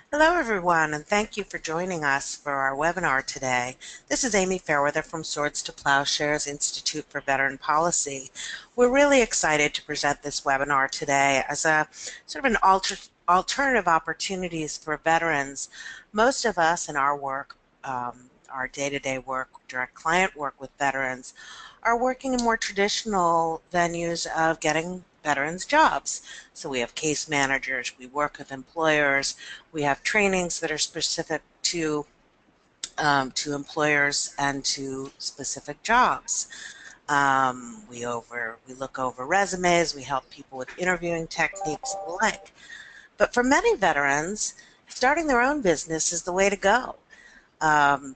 Hello, everyone, and thank you for joining us for our webinar today. This is Amy Fairweather from Swords to Plowshares Institute for Veteran Policy. We're really excited to present this webinar today as a sort of an alternative opportunities for veterans. Most of us in our work, our day-to-day work, direct client work with veterans, are working in more traditional venues of getting veterans jobs. So we have case managers, we work with employers, we have trainings that are specific to employers and to specific jobs. We look over resumes, we help people with interviewing techniques and the like. But for many veterans, starting their own business is the way to go.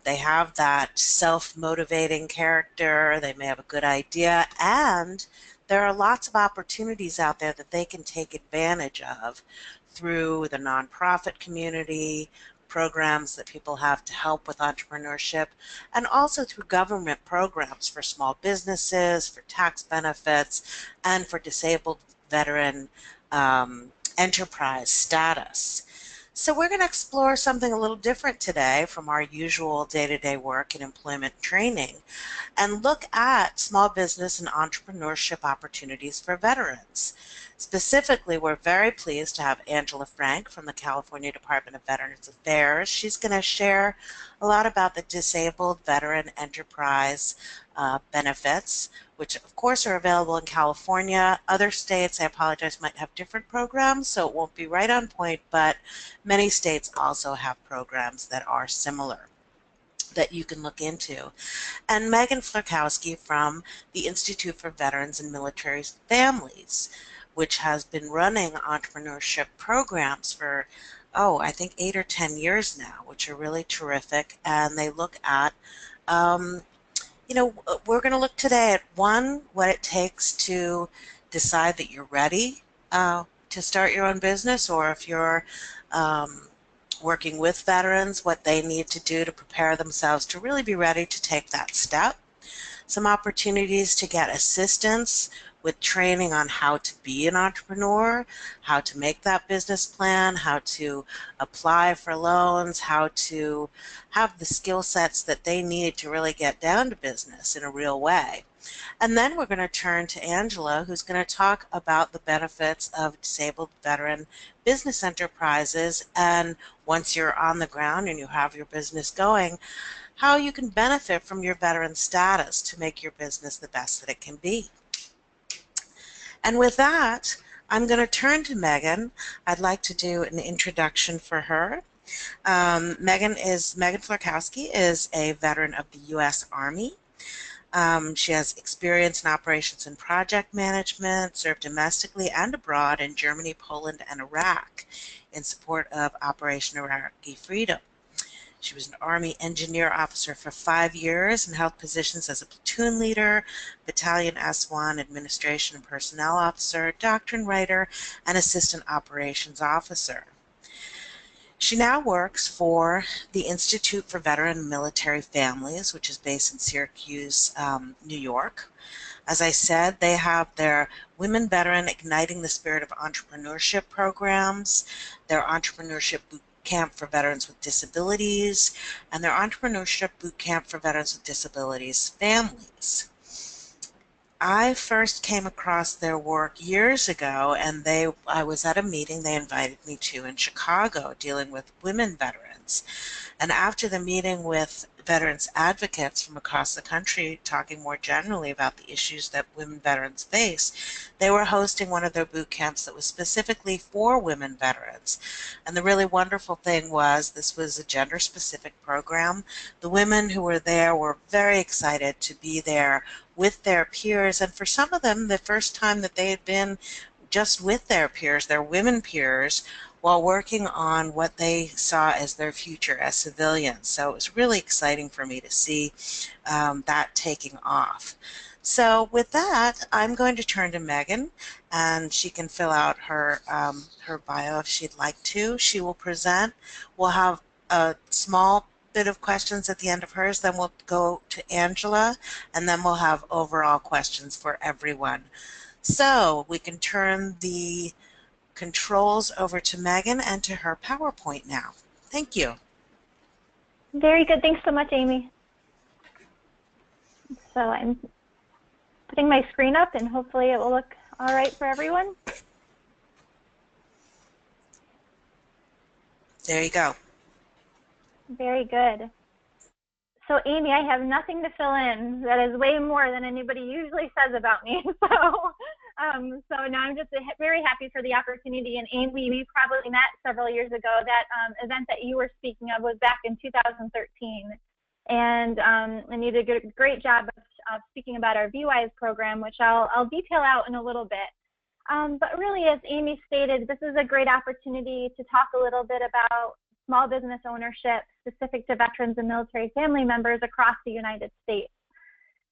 They have that self-motivating character, they may have a good idea, and there are lots of opportunities out there that they can take advantage of through the nonprofit community, programs that people have to help with entrepreneurship, and also through government programs for small businesses, for tax benefits, and for disabled veteran enterprise status. So we're going to explore something a little different today from our usual day-to-day work and employment training and look at small business and entrepreneurship opportunities for veterans. Specifically, we're very pleased to have Angela Frank from the California Department of Veterans Affairs. She's going to share a lot about the Disabled Veteran Enterprise benefits, which of course are available in California. Other states, I apologize, might have different programs, so it won't be right on point, but many states also have programs that are similar that you can look into. And Meghan Florkowski from the Institute for Veterans and Military Families, which has been running entrepreneurship programs for, I think 8 or 10 years now, which are really terrific. And they look at, we're going to look today at one, what it takes to decide that you're ready to start your own business, or if you're working with veterans, what they need to do to prepare themselves to really be ready to take that step. Some opportunities to get assistance with training on how to be an entrepreneur, how to make that business plan, how to apply for loans, how to have the skill sets that they need to really get down to business in a real way. And then we're going to turn to Angela, who's going to talk about the benefits of disabled veteran business enterprises, and once you're on the ground and you have your business going, how you can benefit from your veteran status to make your business the best that it can be. And with that, I'm going to turn to Meghan. I'd like to do an introduction for her. Meghan Florkowski is a veteran of the U.S. Army. She has experience in operations and project management, served domestically and abroad in Germany, Poland, and Iraq in support of Operation Iraqi Freedom. She was an Army engineer officer for 5 years and held positions as a platoon leader, Battalion S1 administration and personnel officer, doctrine writer, and assistant operations officer. She now works for the Institute for Veteran and Military Families, which is based in Syracuse, New York. As I said, they have their Women Veteran Igniting the Spirit of Entrepreneurship programs, their Entrepreneurship Bootcamp for Veterans with Disabilities, and their Entrepreneurship Bootcamp for Veterans with Disabilities families. I first came across their work years ago, and I was at a meeting they invited me to in Chicago dealing with women veterans. And after the meeting with veterans advocates from across the country talking more generally about the issues that women veterans face, they were hosting one of their boot camps that was specifically for women veterans. And the really wonderful thing was this was a gender-specific program. The women who were there were very excited to be there with their peers, and for some of them, the first time that they had been just with their peers, their women peers, while working on what they saw as their future as civilians. So it was really exciting for me to see that taking off. So with that, I'm going to turn to Meghan, and she can fill out her bio if she'd like to. She will present. We'll have a small bit of questions at the end of hers, then we'll go to Angela, and then we'll have overall questions for everyone. So we can turn the controls over to Megan and to her PowerPoint now. Thank you. Very good. Thanks so much, Amy. So I'm putting my screen up, and hopefully it will look all right for everyone. There you go. Very good. So Amy, I have nothing to fill in. That is way more than anybody usually says about me. So now I'm just very happy for the opportunity. And Amy, we probably met several years ago. That event that you were speaking of was back in 2013. And you did a great job of speaking about our VWise program, which I'll detail out in a little bit. But really, as Amy stated, this is a great opportunity to talk a little bit about small business ownership specific to veterans and military family members across the United States.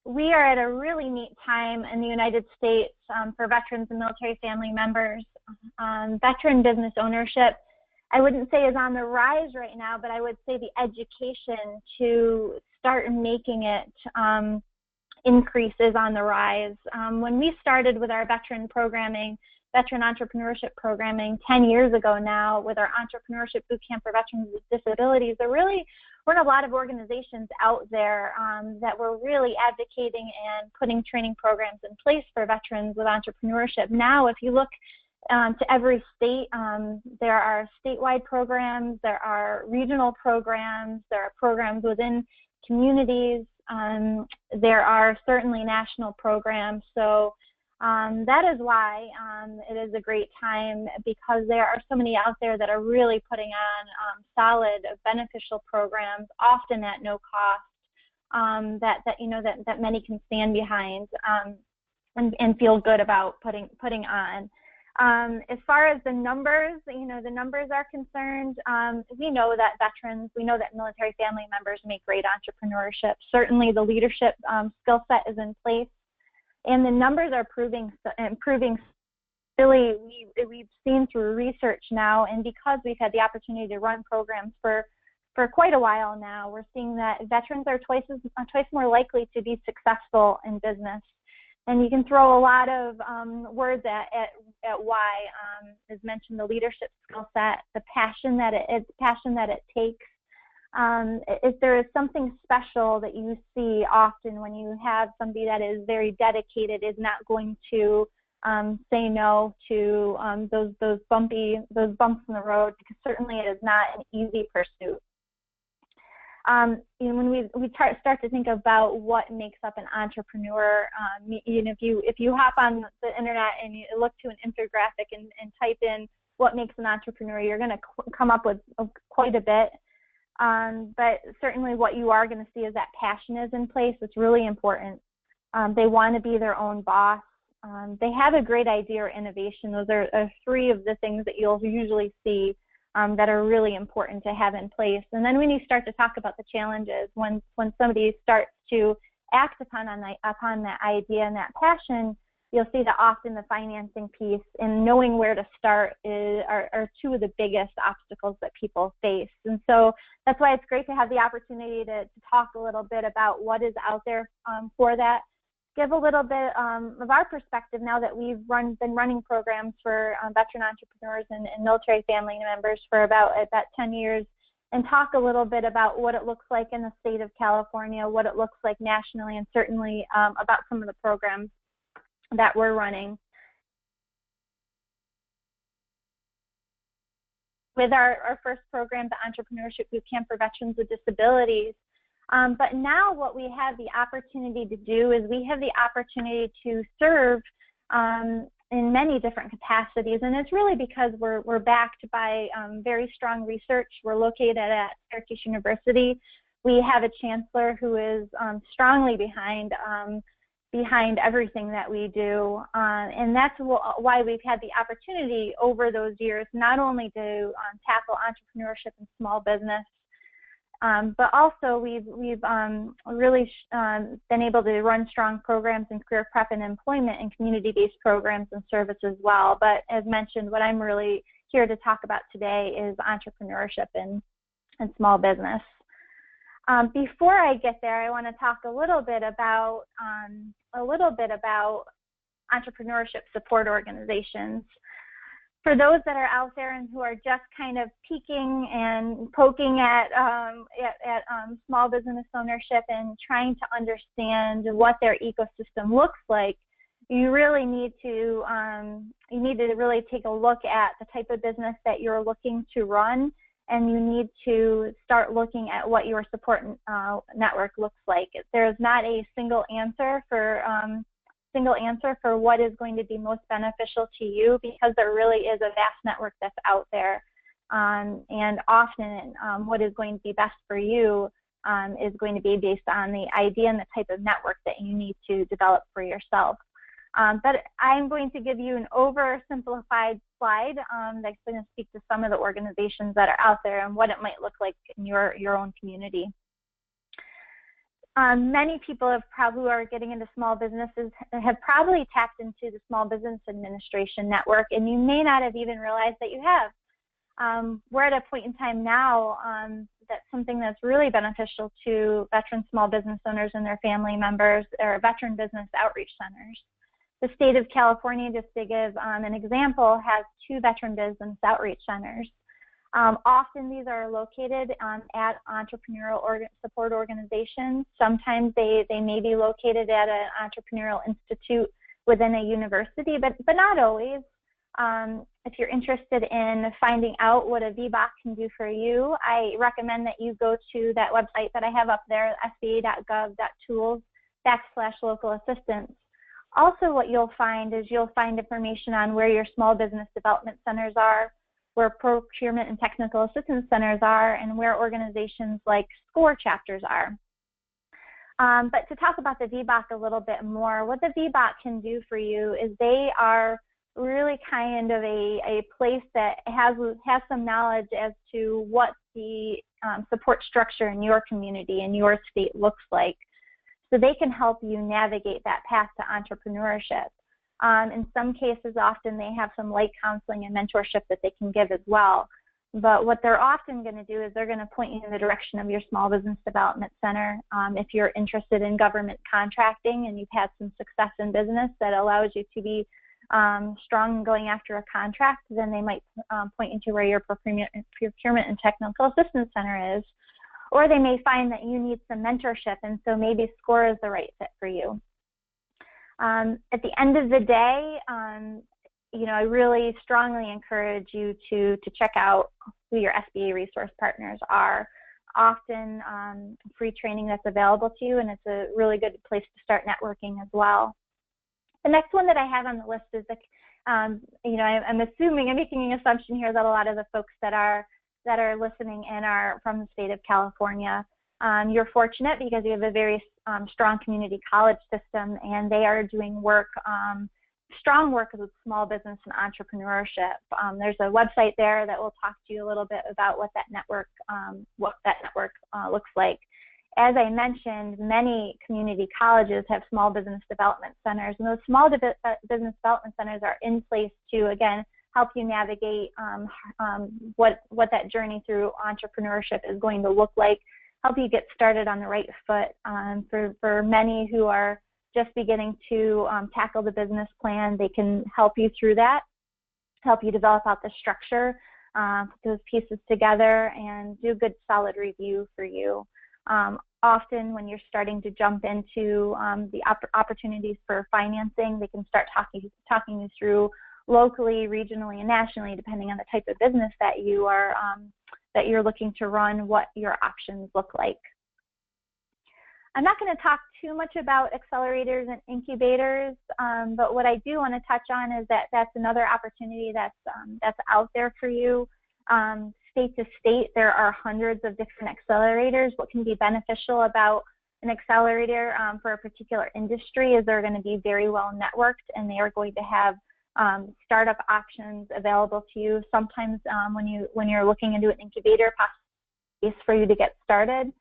We are at a really neat time in the United States for veterans and military family members. Veteran business ownership, I wouldn't say is on the rise right now, but I would say the education to start making it increase is on the rise. When we started with our veteran entrepreneurship programming 10 years ago now with our Entrepreneurship Bootcamp for Veterans with Disabilities, there really weren't a lot of organizations out there that were really advocating and putting training programs in place for veterans with entrepreneurship. Now, if you look to every state, there are statewide programs, there are regional programs, there are programs within communities, there are certainly national programs. So that is why it is a great time, because there are so many out there that are really putting on solid, beneficial programs, often at no cost, that many can stand behind and feel good about putting on. As far as the numbers, the numbers are concerned, we know that military family members make great entrepreneurship. Certainly the leadership skill set is in place, and the numbers are improving. Really, we've seen through research now, and because we've had the opportunity to run programs for quite a while now, we're seeing that veterans are twice more likely to be successful in business. And you can throw a lot of words at why. As mentioned, the leadership skill set, the passion that it takes. If there is something special that you see often when you have somebody that is very dedicated, is not going to say no to those bumps in the road, because certainly it is not an easy pursuit. When we start to think about what makes up an entrepreneur, if you hop on the internet and you look to an infographic and type in what makes an entrepreneur, you're going to come up with quite a bit. But certainly what you are going to see is that passion is in place. It's really important. They want to be their own boss. They have a great idea or innovation. Those are three of the things that you'll usually see that are really important to have in place. And then when you start to talk about the challenges, when somebody starts to act upon that idea and that passion, you'll see that often the financing piece and knowing where to start are two of the biggest obstacles that people face. And so that's why it's great to have the opportunity to talk a little bit about what is out there for that. Give a little bit of our perspective now that we've been running programs for veteran entrepreneurs and military family members for about 10 years, and talk a little bit about what it looks like in the state of California, what it looks like nationally, and certainly about some of the programs that we're running. With our first program, the Entrepreneurship Bootcamp for Veterans with Disabilities. But now what we have the opportunity to do is we have the opportunity to serve in many different capacities, and it's really because we're backed by very strong research. We're located at Syracuse University. We have a chancellor who is strongly behind everything that we do, and that's why we've had the opportunity over those years not only to tackle entrepreneurship and small business, but also we've really been able to run strong programs in career prep and employment and community-based programs and service as well. But as mentioned, what I'm really here to talk about today is entrepreneurship and small business. Before I get there, I want to talk a little bit about entrepreneurship support organizations. for those that are out there and who are just kind of peeking and poking at small business ownership and trying to understand what their ecosystem looks like, you really need to really take a look at the type of business that you're looking to run, and you need to start looking at what your support network looks like. There's not a single answer for what is going to be most beneficial to you, because there really is a vast network that's out there, and often what is going to be best for you is going to be based on the idea and the type of network that you need to develop for yourself. But I'm going to give you an oversimplified slide that's going to speak to some of the organizations that are out there and what it might look like in your own community. Many people who are getting into small businesses have probably tapped into the Small Business Administration Network, and you may not have even realized that you have. We're at a point in time now that's something that's really beneficial to veteran small business owners and their family members, or veteran business outreach centers. The state of California, just to give an example, has 2 veteran business outreach centers. Often these are located at entrepreneurial support organizations. Sometimes they may be located at an entrepreneurial institute within a university, but not always. If you're interested in finding out what a VBOC can do for you, I recommend that you go to that website that I have up there, sba.gov.tools/local assistance. Also, what you'll find is information on where your small business development centers are, where procurement and technical assistance centers are, and where organizations like SCORE chapters are. But to talk about the VBOC a little bit more, what the VBOC can do for you is they are really kind of a place that has some knowledge as to what the support structure in your community and your state looks like. So they can help you navigate that path to entrepreneurship. In some cases, often they have some light counseling and mentorship that they can give as well. But what they're often going to do is they're going to point you in the direction of your Small Business Development Center. If you're interested in government contracting and you've had some success in business that allows you to be strong in going after a contract, then they might point you to where your procurement and technical assistance center is. Or they may find that you need some mentorship, and so maybe SCORE is the right fit for you. At the end of the day, I really strongly encourage you to check out who your SBA resource partners are. Often free training that's available to you, and it's a really good place to start networking as well. The next one that I have on the list is, I'm making an assumption here that a lot of the folks that are listening in are from the state of California. You're fortunate because you have a very strong community college system, and they are doing strong work with small business and entrepreneurship. There's a website there that will talk to you a little bit about what that network looks like. As I mentioned, many community colleges have small business development centers, and those small business development centers are in place to, again, help you navigate what that journey through entrepreneurship is going to look like, help you get started on the right foot. For many who are just beginning to tackle the business plan, they can help you through that, help you develop out the structure, put those pieces together, and do a good solid review for you. Often when you're starting to jump into the opportunities for financing, they can start talking you through locally, regionally, and nationally, depending on the type of business that you're looking to run, what your options look like. I'm not going to talk too much about accelerators and incubators, but what I do want to touch on is that that's another opportunity that's out there for you. State to state, there are hundreds of different accelerators. What can be beneficial about an accelerator for a particular industry is they're going to be very well networked, and they are going to have startup options available to you. Sometimes when you're looking into an incubator, place for you to get started,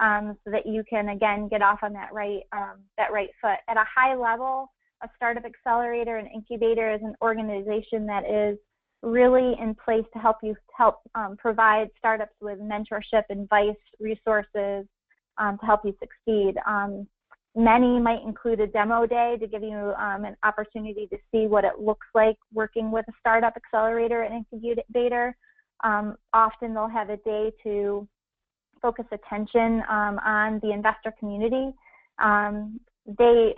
so that you can again get off on that right foot. At a high level, a startup accelerator and incubator is an organization that is really in place to help provide startups with mentorship, advice, resources to help you succeed. Many might include a demo day to give you an opportunity to see what it looks like working with a startup accelerator and incubator. Often they'll have a day to focus attention on the investor community. They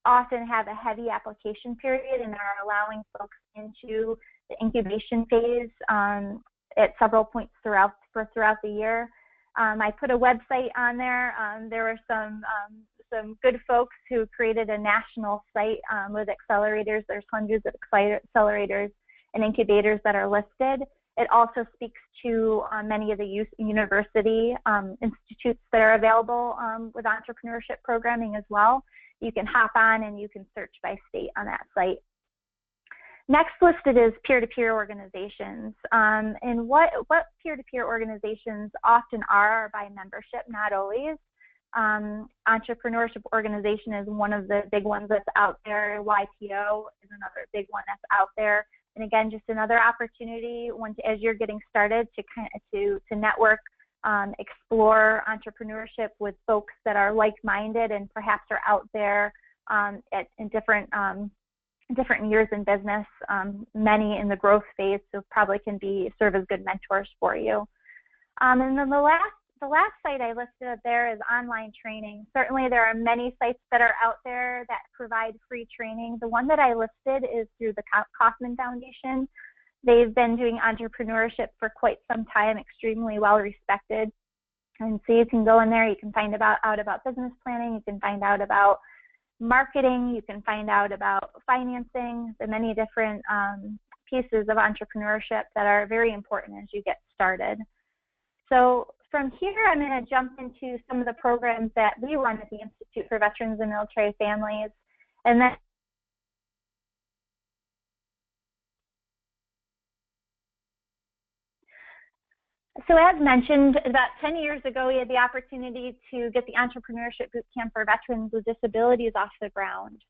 often have a heavy application period and are allowing folks into the incubation phase at several points throughout the year. I put a website on there. There were some good folks who created a national site with accelerators. There's hundreds of accelerators and incubators that are listed. It also speaks to many of the university institutes that are available with entrepreneurship programming as well. You can hop on and you can search by state on that site. Next listed is peer-to-peer organizations. And what peer-to-peer organizations often are by membership, not always. Entrepreneurship organization is one of the big ones that's out there. YPO is another big one that's out there. And again, just another opportunity as you're getting started to network, explore entrepreneurship with folks that are like-minded and perhaps are out there in different years in business, many in the growth phase, so probably can serve as good mentors for you. And then the last site I listed there is online training. Certainly there are many sites that are out there that provide free training. The one that I listed is through the Kaufman Foundation. They've been doing entrepreneurship for quite some time, extremely well respected. And so you can go in there, you can find out about business planning, you can find out about marketing, you can find out about financing, the many different pieces of entrepreneurship that are very important as you get started. So from here, I'm going to jump into some of the programs that we run at the Institute for Veterans and Military Families. And then so as mentioned, about 10 years ago, we had the opportunity to get the Entrepreneurship Bootcamp for Veterans with Disabilities off the ground.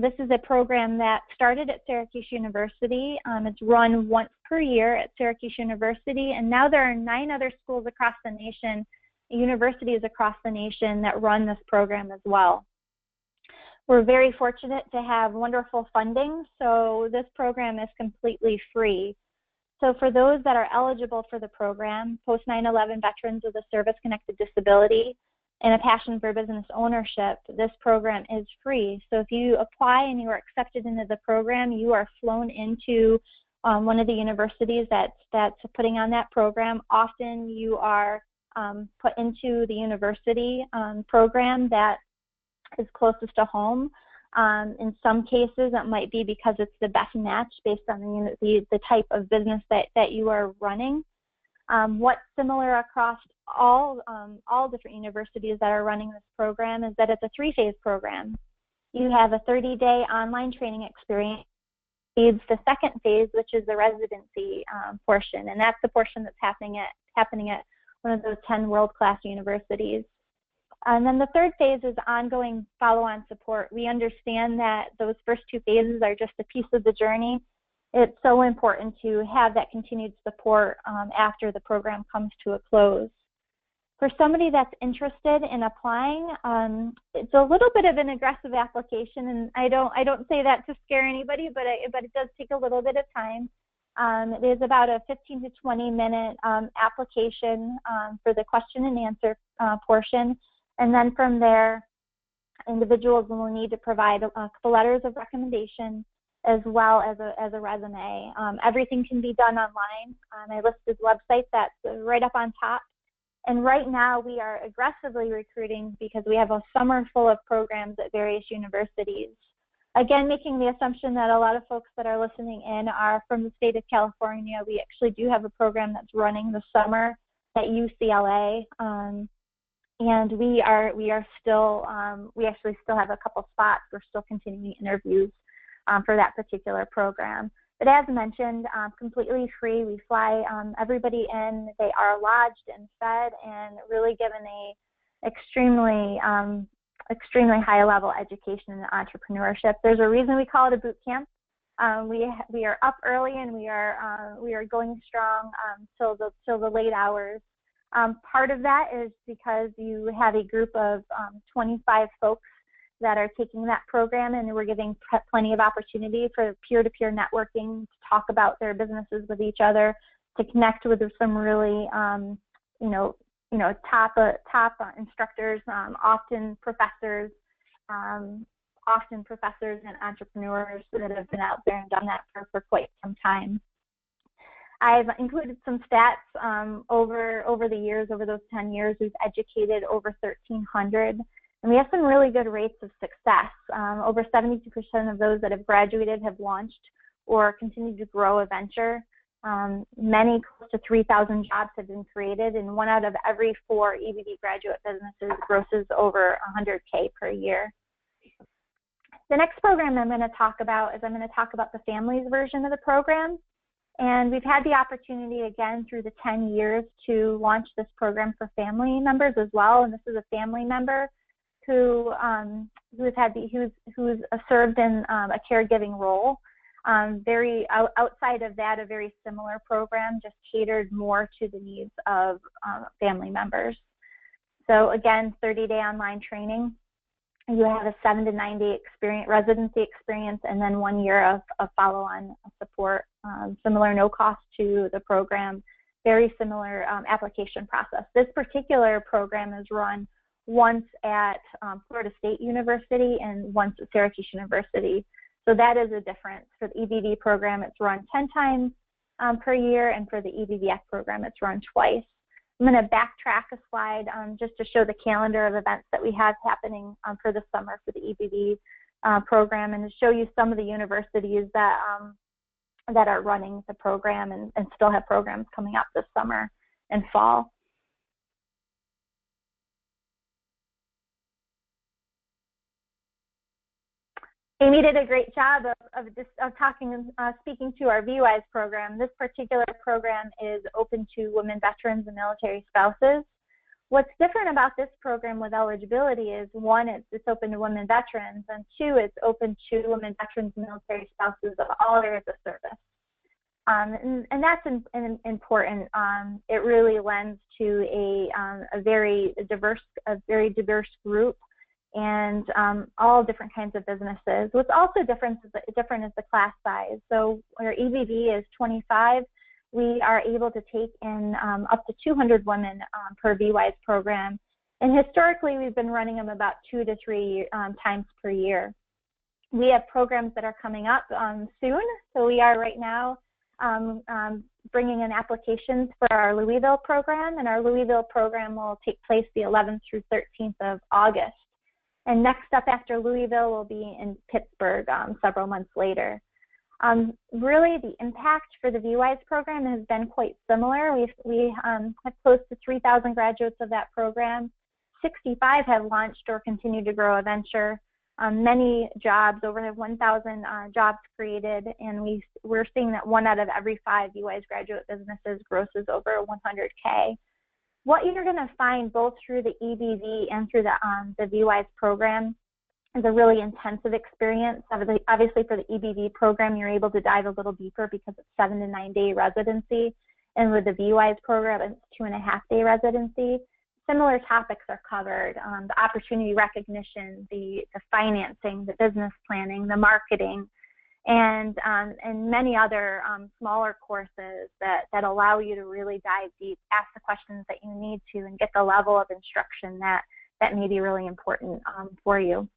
This is a program that started at Syracuse University. It's run once per year at Syracuse University, and now there are 9 other schools across the nation, universities across the nation that run this program as well. We're very fortunate to have wonderful funding, so this program is completely free. So for those that are eligible for the program, post 9/11 veterans with a service-connected disability and a passion for business ownership, this program is free. So if you apply and you are accepted into the program, you are flown into one of the universities that's putting on that program. Often you are put into the university program that is closest to home. In some cases, it might be because it's the best match based on the type of business that you are running. What's similar across all different universities that are running this program is that it's a 3-phase program. You have a 30-day online training experience. Feeds the second phase, which is the residency portion, and that's the portion that's happening at one of those 10 world-class universities. And then the third phase is ongoing follow-on support. We understand that those first 2 phases are just a piece of the journey. It's so important to have that continued support after the program comes to a close. For somebody that's interested in applying, it's a little bit of an aggressive application, and I don't say that to scare anybody, but it does take a little bit of time. It is about a 15 to 20-minute application for the question and answer portion. And then from there, individuals will need to provide a couple letters of recommendation as well as a resume. Everything can be done online. I listed website that's right up on top. And right now we are aggressively recruiting because we have a summer full of programs at various universities. Again, making the assumption that a lot of folks that are listening in are from the state of California. We actually do have a program that's running this summer at UCLA. And we actually still have a couple spots. We're still continuing interviews for that particular program. But as mentioned, completely free. We fly everybody in. They are lodged and fed and really given a extremely high level education in entrepreneurship. There's a reason we call it a boot camp. We are up early and we are going strong till the late hours. Part of that is because you have a group of 25 folks that are taking that program, and we're giving plenty of opportunity for peer-to-peer networking, to talk about their businesses with each other, to connect with some really, top instructors, often professors and entrepreneurs that have been out there and done that for quite some time. I've included some stats over the years. Over those 10 years, we've educated over 1,300. And we have some really good rates of success. Over 72% of those that have graduated have launched or continued to grow a venture. Many, close to 3,000 jobs have been created, and 1 out of every 4 EBD graduate businesses grosses over $100K per year. The next program I'm going to talk about is the families version of the program. And we've had the opportunity, again, through the 10 years to launch this program for family members as well. And this is a family member who's served in a caregiving role. Outside of that, a very similar program, just catered more to the needs of family members. So again, 30-day online training. You have a 7 to 9 day residency experience, and then 1 year of follow-on support. Similar, no cost to the program. Very similar application process. This particular program is run once at Florida State University and once at Syracuse University. So that is a difference. For the EBD program, it's run 10 times per year, and for the EBVF program, it's run twice. I'm going to backtrack a slide just to show the calendar of events that we have happening for the summer for the EBD program, and to show you some of the universities that are running the program and still have programs coming up this summer and fall. Amy did a great job of speaking to our VWISE program. This particular program is open to women veterans and military spouses. What's different about this program with eligibility is, 1, it's open to women veterans, and 2, it's open to women veterans and military spouses of all areas of service. And that's important. It really lends to a very diverse group, and all different kinds of businesses. What's also different is the class size. So our EBV is 25. We are able to take in up to 200 women per VWISE program. And historically, we've been running them about 2 to 3 times per year. We have programs that are coming up soon. So we are right now bringing in applications for our Louisville program. And our Louisville program will take place the 11th through 13th of August. And next up after Louisville will be in Pittsburgh several months later. Really, the impact for the VWISE program has been quite similar. We have close to 3,000 graduates of that program. 65 have launched or continue to grow a venture. Many jobs, over 1,000 jobs created, and we're seeing that 1 out of every 5 VWISE graduate businesses grosses over 100K. What you're going to find both through the EBV and through the VWISE program is a really intensive experience. Obviously, for the EBV program, you're able to dive a little deeper because it's 7 to 9 day residency, and with the VWISE program, it's 2.5 day residency. Similar topics are covered: the opportunity recognition, the financing, the business planning, the marketing, and many other smaller courses that allow you to really dive deep, ask the questions that you need to, and get the level of instruction that may be really important for you.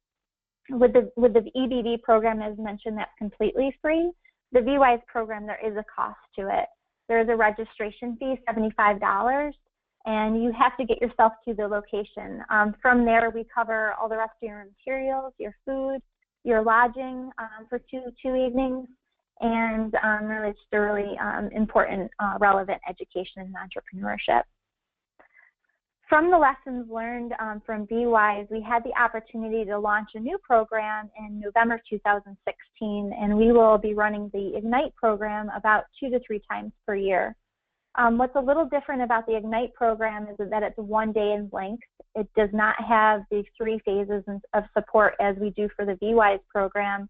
With the EBV program, as mentioned, that's completely free. The VWISE program, there is a cost to it. There is a registration fee, $75, and you have to get yourself to the location. From there, we cover all the rest of your materials, your food, your lodging for two evenings, and really just a really important, relevant education in entrepreneurship. From the lessons learned from VWISE, we had the opportunity to launch a new program in November 2016, and we will be running the Ignite program about 2 to 3 times per year. What's a little different about the Ignite program is that it's 1 day in length. It does not have the 3 phases of support as we do for the VWISE program,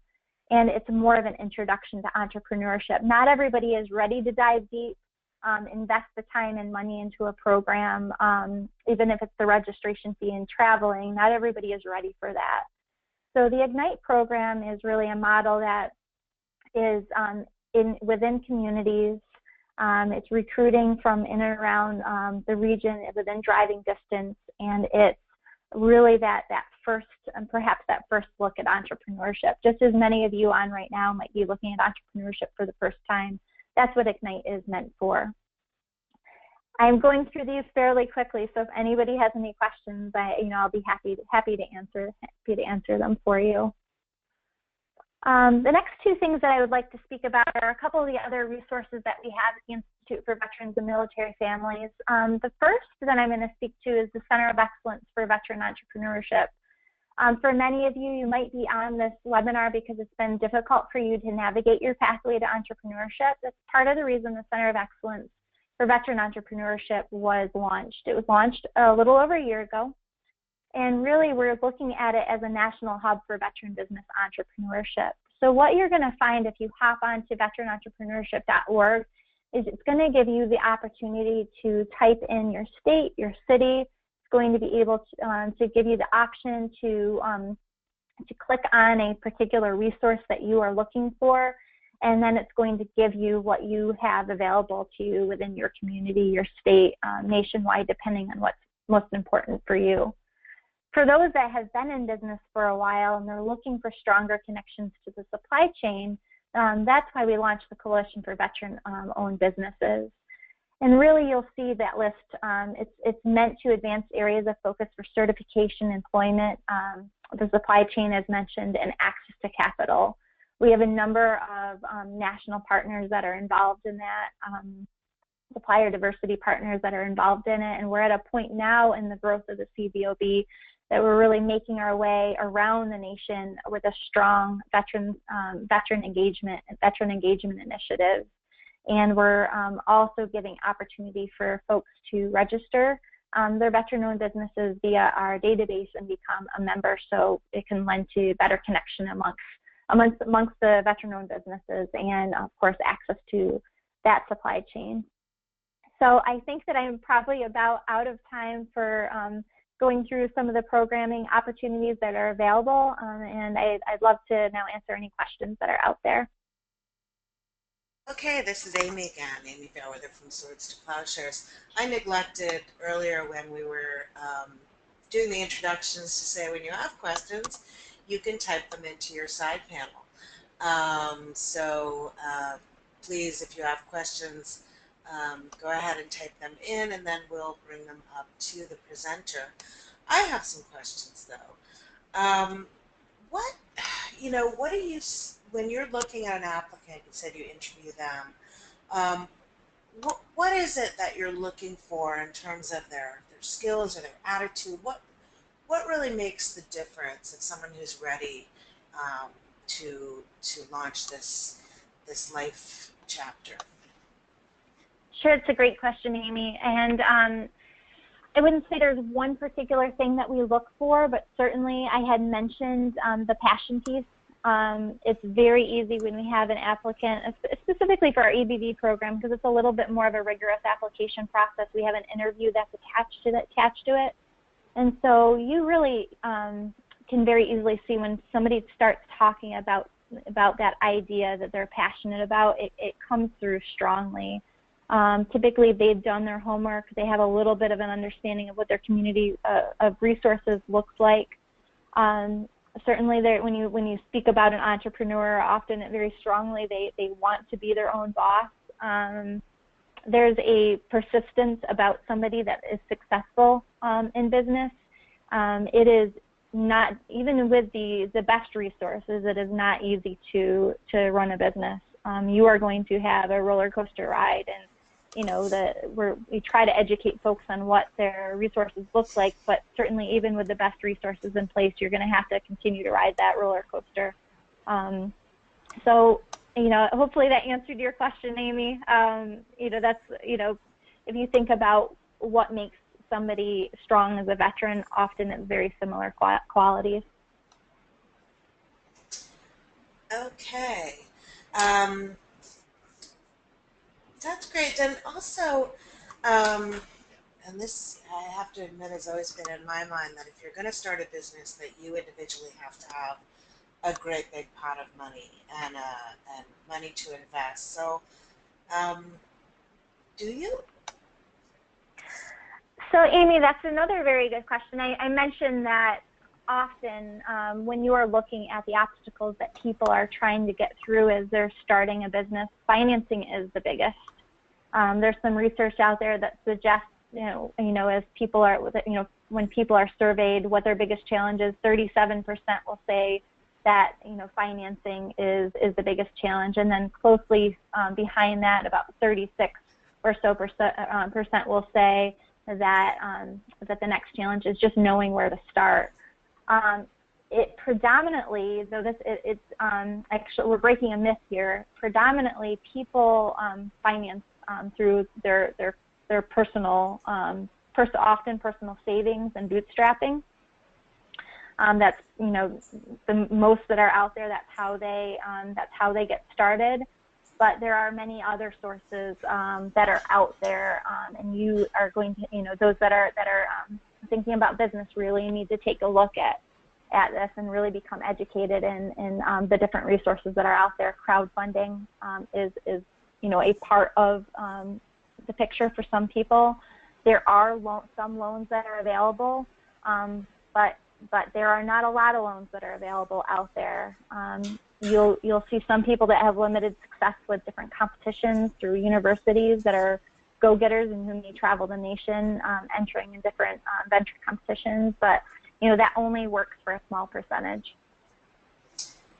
and it's more of an introduction to entrepreneurship. Not everybody is ready to dive deep invest the time and money into a program, even if it's the registration fee and traveling. Not everybody is ready for that. So the Ignite program is really a model that is within communities. It's recruiting from in and around the region within driving distance, and it's really that first, and perhaps that first look at entrepreneurship. Just as many of you on right now might be looking at entrepreneurship for the first time, that's what Ignite is meant for. I'm going through these fairly quickly, so if anybody has any questions, I'll be happy to answer them for you. The next two things that I would like to speak about are a couple of the other resources that we have at the Institute for Veterans and Military Families. The first that I'm going to speak to is the Center of Excellence for Veteran Entrepreneurship. For many of you, you might be on this webinar because it's been difficult for you to navigate your pathway to entrepreneurship. That's part of the reason the Center of Excellence for Veteran Entrepreneurship was launched. It was launched a little over a year ago. And really, we're looking at it as a national hub for veteran business entrepreneurship. So what you're going to find if you hop onto veteranentrepreneurship.org is it's going to give you the opportunity to type in your state, your city. It's going to be able to give you the option to click on a particular resource that you are looking for, and then it's going to give you what you have available to you within your community, your state, nationwide, depending on what's most important for you. For those that have been in business for a while and they're looking for stronger connections to the supply chain, that's why we launched the Coalition for Veteran-Owned Businesses. And really, you'll see that list. It's meant to advance areas of focus for certification, employment, the supply chain, as mentioned, and access to capital. We have a number of national partners that are involved in that, supplier diversity partners that are involved in it, and we're at a point now in the growth of the CVOB that we're really making our way around the nation with a strong veteran engagement initiative. And we're also giving opportunity for folks to register their veteran-owned businesses via our database and become a member, so it can lend to better connection amongst the veteran-owned businesses and, of course, access to that supply chain. So I think that I'm probably about out of time for going through some of the programming opportunities that are available, and I'd love to now answer any questions that are out there. Okay, this is Amy again, Amy Bellwether from Swords to Plowshares. I neglected earlier when we were doing the introductions to say when you have questions, you can type them into your side panel. Please, if you have questions, go ahead and type them in, and then we'll bring them up to the presenter. I have some questions though. What do you, when you're looking at an applicant, you said you interview them, what is it that you're looking for in terms of their skills or their attitude? What really makes the difference of someone who's ready to launch this life chapter? Sure, it's a great question, Amy. And I wouldn't say there's one particular thing that we look for, but certainly I had mentioned the passion piece. It's very easy when we have an applicant, specifically for our EBV program, because it's a little bit more of a rigorous application process. We have an interview that's attached to it. And so you really can very easily see when somebody starts talking about that idea that they're passionate about, it comes through strongly. Typically, they've done their homework. They have a little bit of an understanding of what their community of resources looks like. Certainly, when you speak about an entrepreneur, often very strongly they want to be their own boss. There's a persistence about somebody that is successful in business. It is not, even with the best resources, it is not easy to run a business. You are going to have a roller coaster ride, and we try to educate folks on what their resources look like, but certainly even with the best resources in place, you're going to have to continue to ride that roller coaster. So, hopefully that answered your question, Amy. If you think about what makes somebody strong as a veteran, often it's very similar qualities. Okay. That's great. And also, um, and this I have to admit has always been in my mind that if you're going to start a business, that you individually have to have a great big pot of money and money to invest. So, um, do you? So, Amy, that's another very good question. I mentioned that often when you are looking at the obstacles that people are trying to get through as they're starting a business, financing is the biggest. There's some research out there that suggests, as people are, when people are surveyed what their biggest challenge is, 37% will say that, financing is the biggest challenge. And then closely behind that, about 36 or so percent will say that that the next challenge is just knowing where to start. It predominantly, though it's actually, we're breaking a myth here. Predominantly, people finance through their personal, often personal savings and bootstrapping. That's the most that are out there. That's how they get started. But there are many other sources that are out there, and you are going to, those that are thinking about business really need to take a look at this and really become educated in the different resources that are out there. Crowdfunding is a part of the picture for some people. There are some loans that are available, but there are not a lot of loans that are available out there. You'll see some people that have limited success with different competitions through universities that are go-getters and who may travel the nation entering in different venture competitions, but that only works for a small percentage.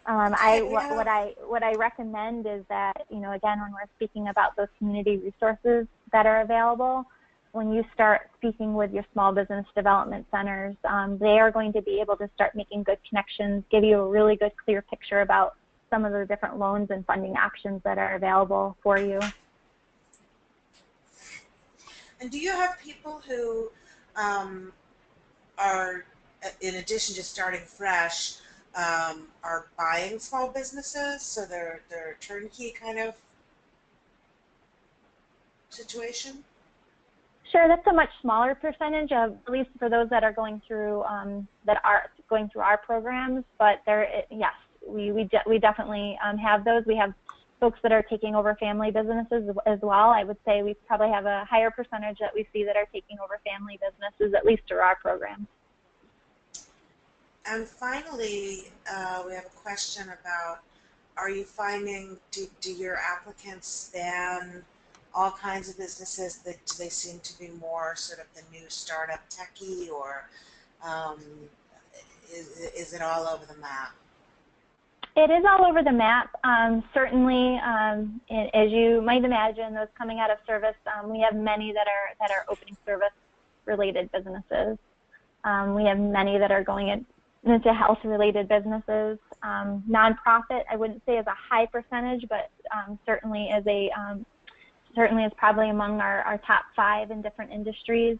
What I recommend is that, again, when we're speaking about those community resources that are available, when you start speaking with your small business development centers, they are going to be able to start making good connections, give you a really good, clear picture about some of the different loans and funding options that are available for you. And do you have people who are, in addition to starting fresh, are buying small businesses, so they're turnkey kind of situation? Sure, that's a much smaller percentage of, at least for those that are going through our programs. But yes, we definitely have those. We have folks that are taking over family businesses as well. I would say we probably have a higher percentage that we see that are taking over family businesses, at least through our programs. And finally, we have a question about, are you finding, do your applicants span all kinds of businesses? Do they seem to be more sort of the new startup techie, or is it all over the map? It is all over the map. Certainly, as you might imagine, those coming out of service, we have many that are opening service-related businesses. We have many that are going into health-related businesses. Nonprofit, I wouldn't say is a high percentage, but certainly is probably among our top 5 in different industries.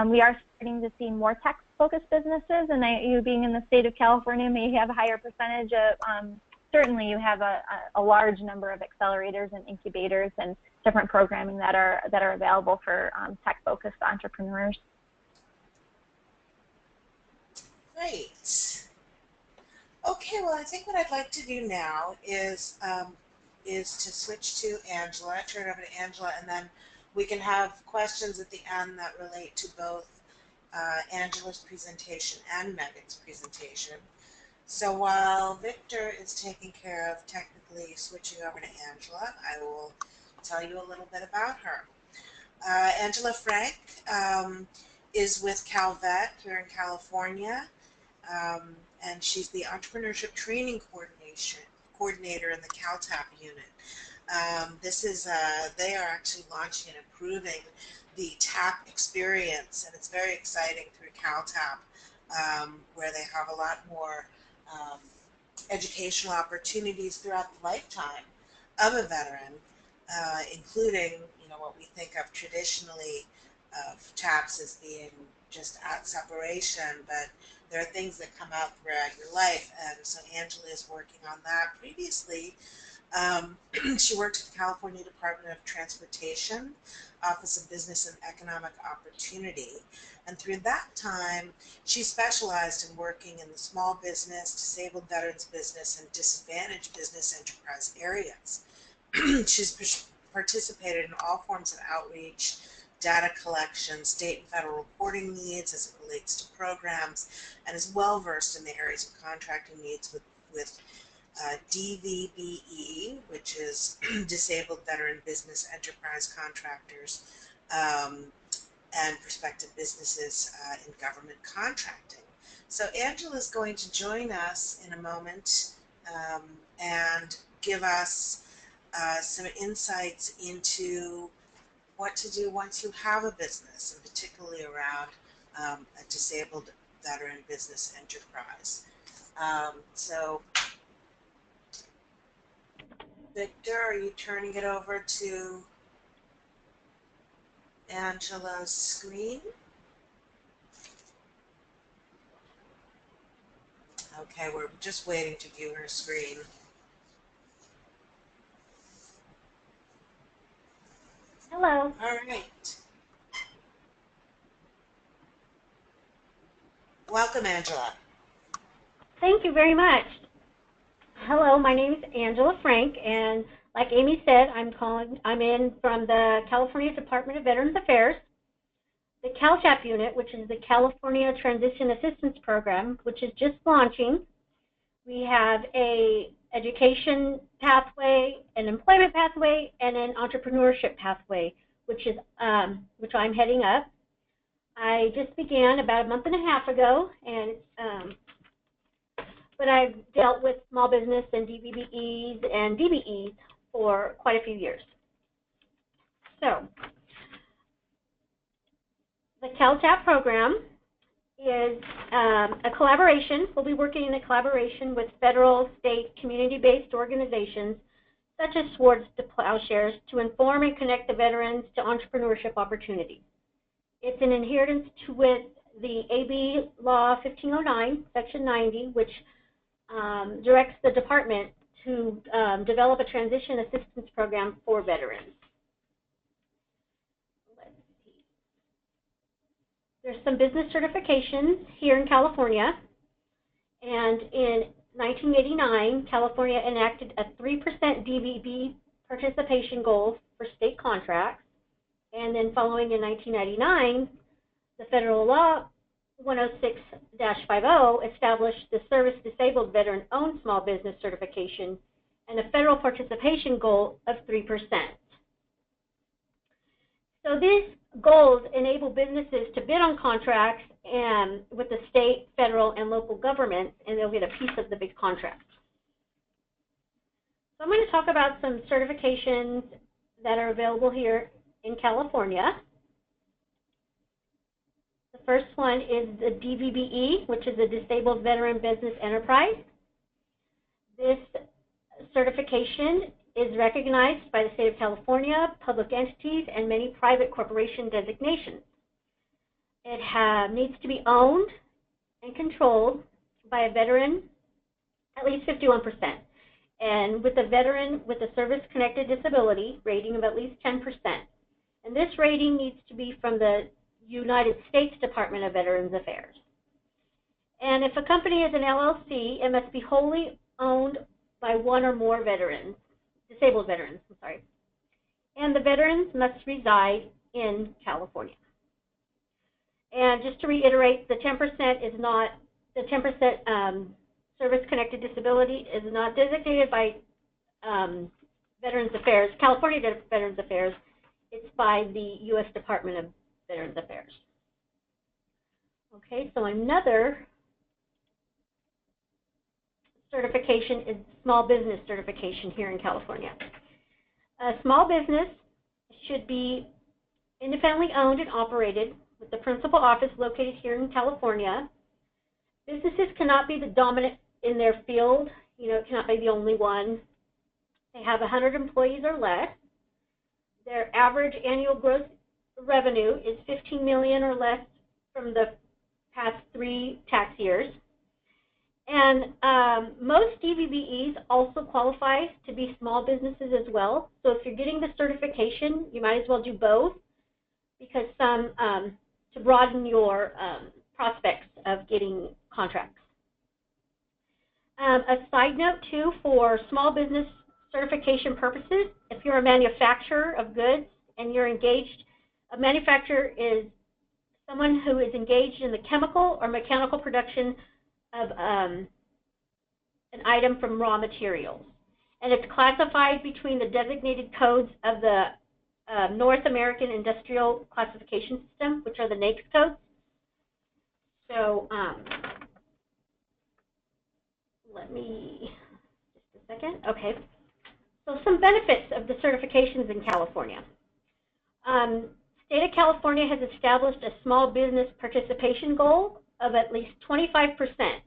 We are starting to see more tech-focused businesses, and you being in the state of California may have a higher percentage of, certainly you have a large number of accelerators and incubators and different programming that are available for tech-focused entrepreneurs. Great. Okay, well, I think what I'd like to do now is to switch to Angela, turn it over to Angela, and then we can have questions at the end that relate to both Angela's presentation and Meghan's presentation. So while Victor is taking care of technically switching over to Angela, I will tell you a little bit about her. Angela Frank is with CalVet here in California, and she's the Entrepreneurship Training Coordinator in the CalTAP unit. They are actually launching and improving the TAP experience, and it's very exciting through CalTAP, where they have a lot more educational opportunities throughout the lifetime of a veteran, including what we think of traditionally of TAPs as being just at separation, but there are things that come out throughout your life, and so Angela is working on that. Previously, She worked at the California Department of Transportation, Office of Business and Economic Opportunity. And through that time, she specialized in working in the small business, disabled veterans business, and disadvantaged business enterprise areas. She's participated in all forms of outreach, data collection, state and federal reporting needs as it relates to programs, and is well versed in the areas of contracting needs with DVBE, which is Disabled Veteran Business Enterprise Contractors, and prospective businesses in government contracting. So Angela is going to join us in a moment and give us some insights into what to do once you have a business, and particularly around a disabled veteran business enterprise. So Victor, are you turning it over to Angela's screen? Okay, we're just waiting to view her screen. Hello. All right. Welcome, Angela. Thank you very much. Hello, my name is Angela Frank, and like Amy said, I'm in from the California Department of Veterans Affairs, the CalTAP unit, which is the California Transition Assistance Program, which is just launching. We have a education pathway, an employment pathway, and an entrepreneurship pathway, which I'm heading up. I just began about a month and a half ago, and but I've dealt with small business and DVBEs and DBEs for quite a few years. So the CalTAP program is a collaboration. We'll be working in a collaboration with federal, state, community-based organizations such as Swords to Plowshares to inform and connect the veterans to entrepreneurship opportunities. It's in adherence with the AB Law 1509, Section 90, which directs the department to develop a transition assistance program for veterans. Let's see. There's some business certifications here in California, and in 1989, California enacted a 3% DVBE participation goal for state contracts, and then following in 1999, the federal law 106-50 established the Service Disabled Veteran-Owned Small Business Certification and a federal participation goal of 3%. So these goals enable businesses to bid on contracts and with the state, federal, and local governments, and they'll get a piece of the big contract. So I'm going to talk about some certifications that are available here in California. The first one is the DVBE, which is a Disabled Veteran Business Enterprise. This certification is recognized by the state of California, public entities, and many private corporation designations. It needs to be owned and controlled by a veteran, at least 51%, and with a veteran with a service-connected disability rating of at least 10%. And this rating needs to be from the United States Department of Veterans Affairs. And if a company is an LLC, it must be wholly owned by one or more veterans, disabled veterans, I'm sorry. And the veterans must reside in California. And just to reiterate, the 10% is not, the 10% service-connected disability is not designated by Veterans Affairs, California Veterans Affairs. It's by the U.S. Department of Veterans Affairs. Okay, so another certification is small business certification here in California. A small business should be independently owned and operated with the principal office located here in California. Businesses cannot be the dominant in their field. You know, it cannot be the only one. They have 100 employees or less. Their average annual gross revenue is $15 million or less from the past 3 tax years. And most DVBEs also qualify to be small businesses as well. So if you're getting the certification, you might as well do both, because to broaden your prospects of getting contracts. A side note too, for small business certification purposes, if you're a manufacturer of goods and you're engaged, a manufacturer is someone who is engaged in the chemical or mechanical production of an item from raw materials. And it's classified between the designated codes of the North American Industrial Classification System, which are the NAICS codes. So let me, just a second, okay. So some benefits of the certifications in California. State of California has established a small business participation goal of at least 25%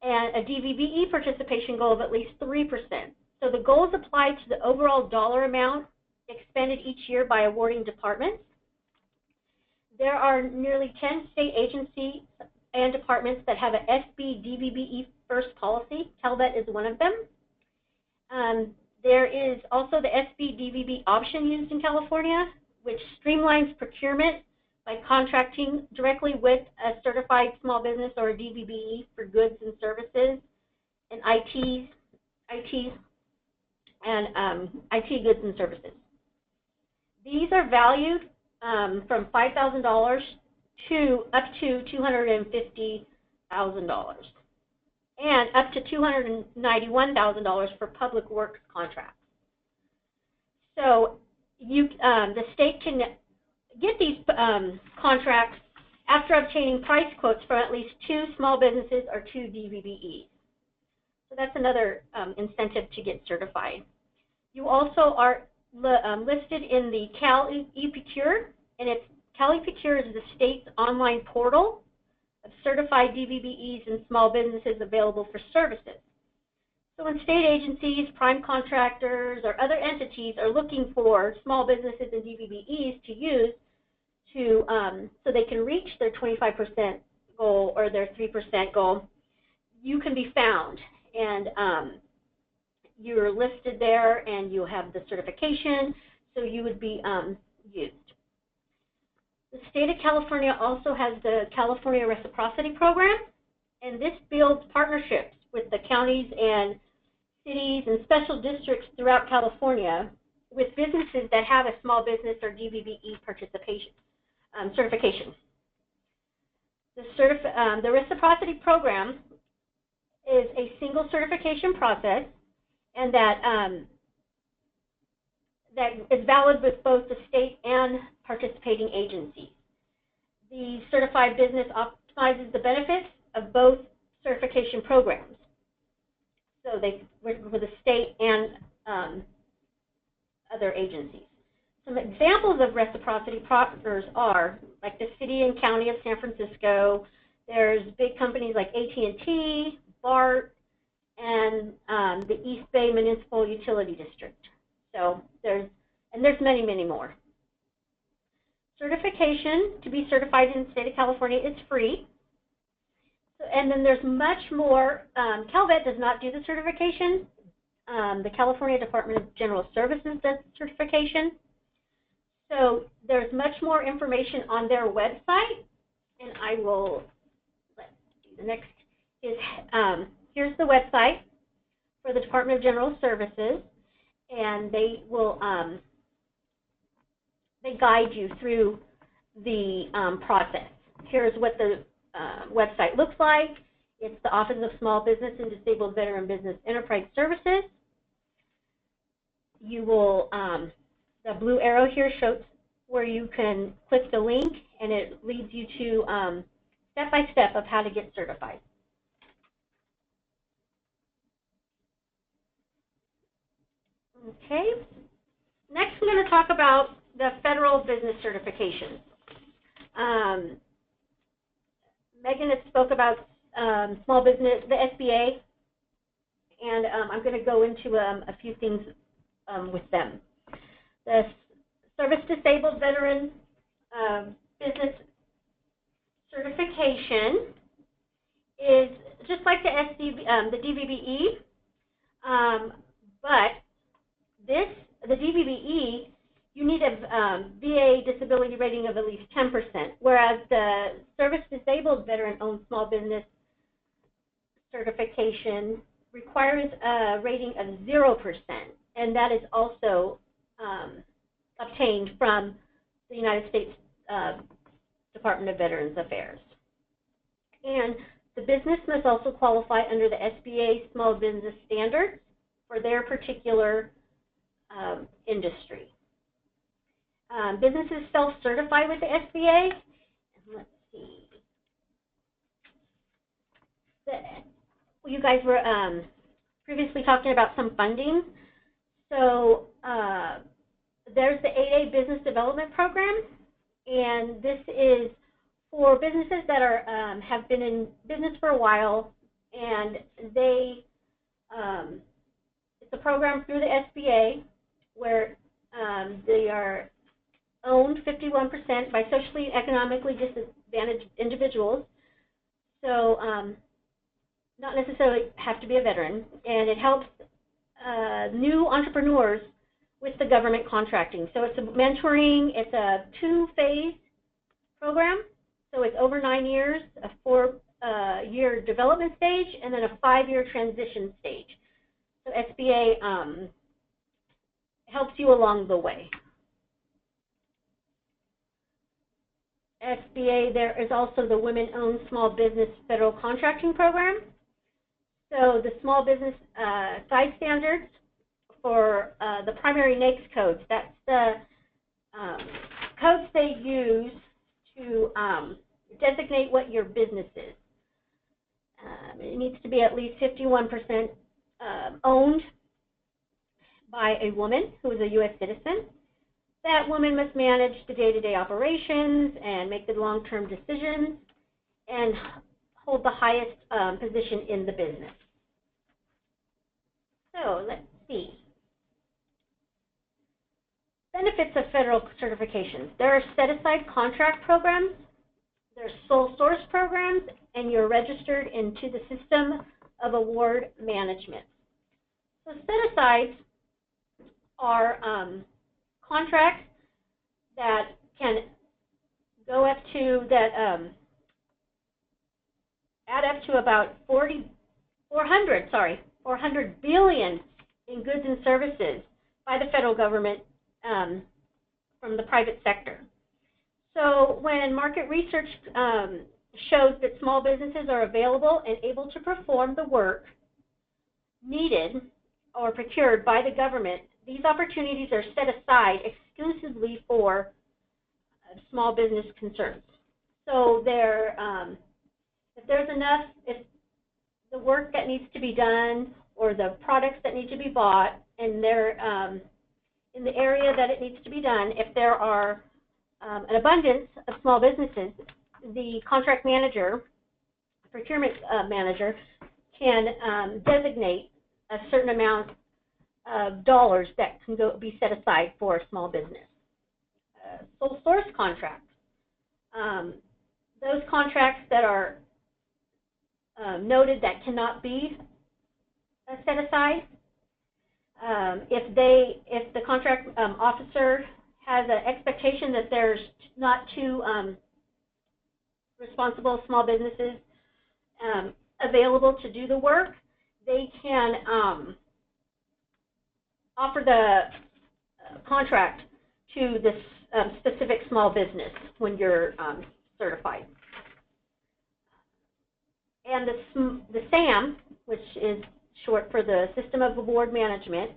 and a DVBE participation goal of at least 3%. So the goals apply to the overall dollar amount expended each year by awarding departments. There are nearly 10 state agencies and departments that have an SB DVBE first policy. CalTAP is one of them. There is also the SB DVB option used in California, which streamlines procurement by contracting directly with a certified small business or a DVBE for goods and services and IT goods and services. These are valued from $5,000 to up to $250,000 and up to $291,000 for public works contracts. So the state can get these contracts after obtaining price quotes from at least 2 small businesses or 2 DVBEs. So that's another incentive to get certified. You also are listed in the CalEProcure, and CalEProcure is the state's online portal of certified DVBEs and small businesses available for services. So when state agencies, prime contractors, or other entities are looking for small businesses and DVBEs to use so they can reach their 25% goal or their 3% goal, you can be found. And you're listed there, and you have the certification, so you would be used. The state of California also has the California Reciprocity Program, and this builds partnerships with the counties and cities and special districts throughout California with businesses that have a small business or DVBE participation certification. The Reciprocity Program is a single certification process, and that is valid with both the state and participating agencies. The certified business optimizes the benefits of both certification programs. So they work with the state and other agencies. Some examples of reciprocity partners are like the city and county of San Francisco. There's big companies like AT&T, BART, and the East Bay Municipal Utility District. So there's many, many more. Certification to be certified in the state of California is free. So, and then there's much more. CalVet does not do the certification. The California Department of General Services does certification. So there's much more information on their website, and I will, let's see, the next is, here's the website for the Department of General Services, and they will, they guide you through the process. Here's what the website looks like. It's the Office of Small Business and Disabled Veteran Business Enterprise Services. You will, the blue arrow here shows where you can click the link, and it leads you to step-by-step of how to get certified. Okay. Next, I'm going to talk about the federal business certifications. Megan had spoke about small business, the SBA, and I'm going to go into a few things with them. The Service Disabled Veteran Business Certification is just like the DVBE, but the DVBE, you need a VA disability rating of at least 10%, whereas the Service Disabled Veteran-Owned Small Business certification requires a rating of 0%, and that is also obtained from the United States Department of Veterans Affairs. And the business must also qualify under the SBA Small Business Standards for their particular industry. Businesses self-certify with the SBA. Let's see. You guys were previously talking about some funding. So there's the 8A Business Development Program, and this is for businesses that are have been in business for a while, and they it's a program through the SBA where they are owned 51% by socially and economically disadvantaged individuals. So not necessarily have to be a veteran, and it helps new entrepreneurs with the government contracting. So it's a mentoring, it's a 2-phase program. So it's over 9 years, a 4-year development stage, and then a 5-year transition stage. So SBA helps you along the way. SBA, there is also the Women-Owned Small Business Federal Contracting Program. So the small business side standards for the primary NAICS codes, that's the codes they use to designate what your business is. It needs to be at least 51% owned by a woman who is a U.S. citizen. That woman must manage the day-to-day operations and make the long-term decisions and hold the highest position in the business. So let's see. Benefits of federal certifications. There are set-aside contract programs, there are sole source programs, and you're registered into the system of award management. So set-asides are contracts that can go up to, add up to about 400 billion in goods and services by the federal government from the private sector. So when market research shows that small businesses are available and able to perform the work needed or procured by the government, these opportunities are set aside exclusively for small business concerns. So if there's enough, if the work that needs to be done or the products that need to be bought and they're in the area that it needs to be done, if there are an abundance of small businesses, the contract manager, procurement manager, can designate a certain amount of dollars that can be set aside for a small business. Sole source contracts. Those contracts that are noted that cannot be set aside. If the contract officer has an expectation that there's not two responsible small businesses available to do the work, they can offer the contract to this specific small business when you're certified. And the SAM, which is short for the System of Award Management,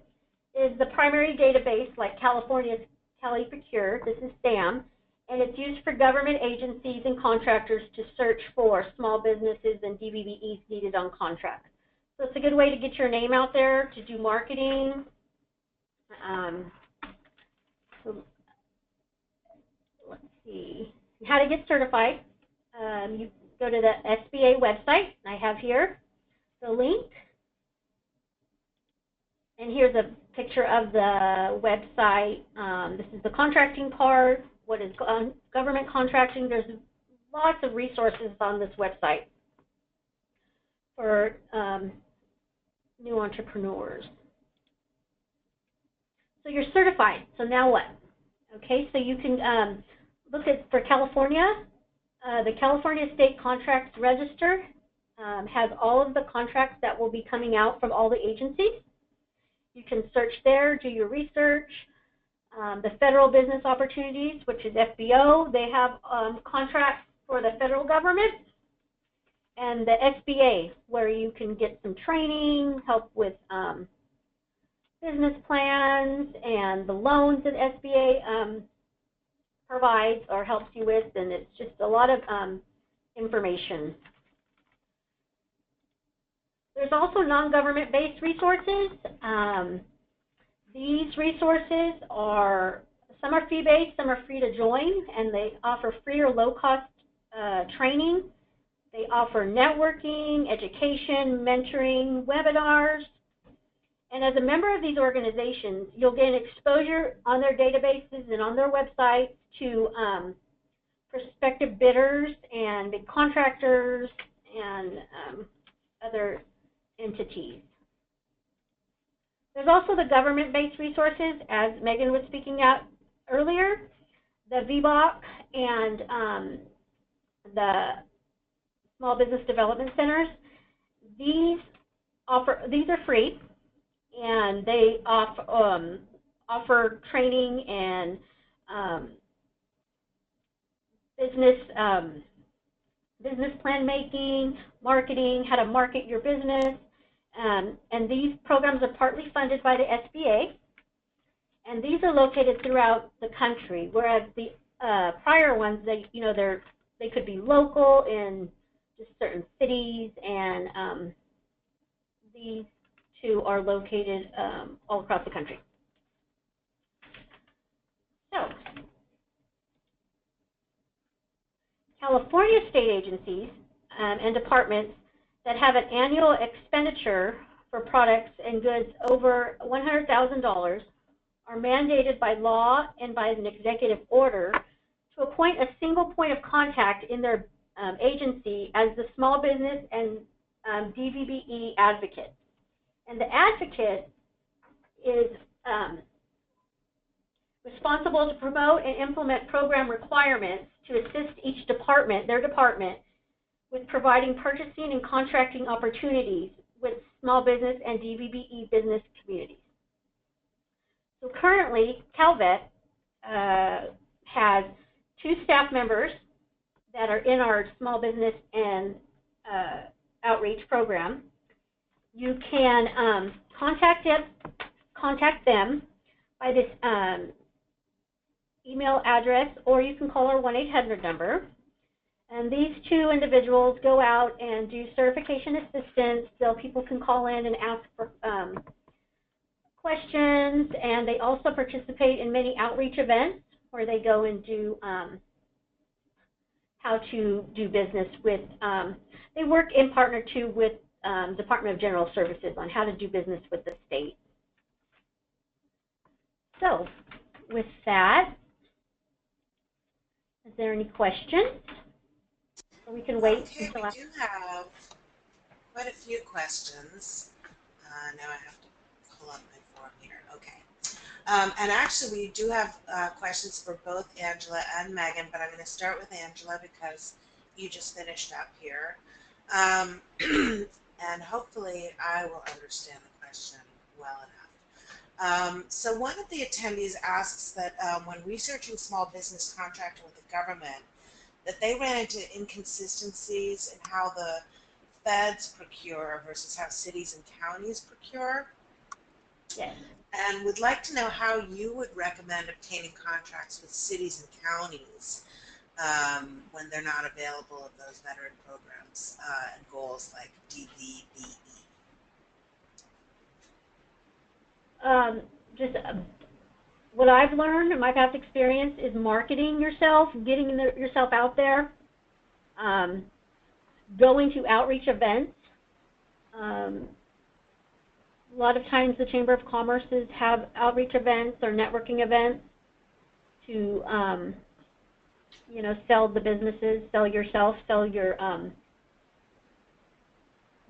is the primary database like California's CalProcure. This is SAM, and it's used for government agencies and contractors to search for small businesses and DVBEs needed on contracts. So it's a good way to get your name out there, to do marketing. So let's see how to get certified. You go to the SBA website. I have here the link. And here's a picture of the website. This is the contracting part. What is government contracting? There's lots of resources on this website. for new entrepreneurs. So you're certified. So now what? Okay, so you can look at, for California, the California State Contracts Register has all of the contracts that will be coming out from all the agencies. You can search there, do your research. The Federal Business Opportunities, which is FBO, they have contracts for the federal government. And the SBA, where you can get some training, help with business plans, and the loans that SBA provides or helps you with, and it's just a lot of information. There's also non-government-based resources. These resources are, some are fee-based, some are free to join, and they offer free or low-cost training. They offer networking, education, mentoring, webinars. And as a member of these organizations, you'll gain exposure on their databases and on their websites to prospective bidders and big contractors and other entities. There's also the government-based resources, as Megan was speaking out earlier, the VBOC and the Small Business Development Centers. These are free, and they offer training and business plan making, marketing, how to market your business. And these programs are partly funded by the SBA, and these are located throughout the country. Whereas the prior ones, they could be local in just certain cities, and these two are located all across the country. So, California state agencies and departments that have an annual expenditure for products and goods over $100,000 are mandated by law and by an executive order to appoint a single point of contact in their agency as the small business and DVBE advocate. And the advocate is responsible to promote and implement program requirements to assist each department, their department, with providing purchasing and contracting opportunities with small business and DVBE business communities. So currently, CalVet has 2 staff members that are in our small business and outreach program. You can contact them by this email address, or you can call our 1-800 number. And these 2 individuals go out and do certification assistance, so people can call in and ask for questions, and they also participate in many outreach events where they go and do how to do business with, they work in partner too with Department of General Services on how to do business with the state. So with that, is there any questions? Or we can wait until we do have quite a few questions. Now I have to pull up my form here. Okay. And actually, we do have questions for both Angela and Megan, but I'm going to start with Angela because you just finished up here. And hopefully I will understand the question well enough. So one of the attendees asks that when researching small business contracting with the government, that they ran into inconsistencies in how the feds procure versus how cities and counties procure. Yes. And would like to know how you would recommend obtaining contracts with cities and counties when they're not available of those veteran programs and goals like DVBE. What I've learned in my past experience is marketing yourself, getting yourself out there, going to outreach events. A lot of times the Chamber of Commerce's have outreach events or networking events to, you know, sell the businesses, sell yourself, sell your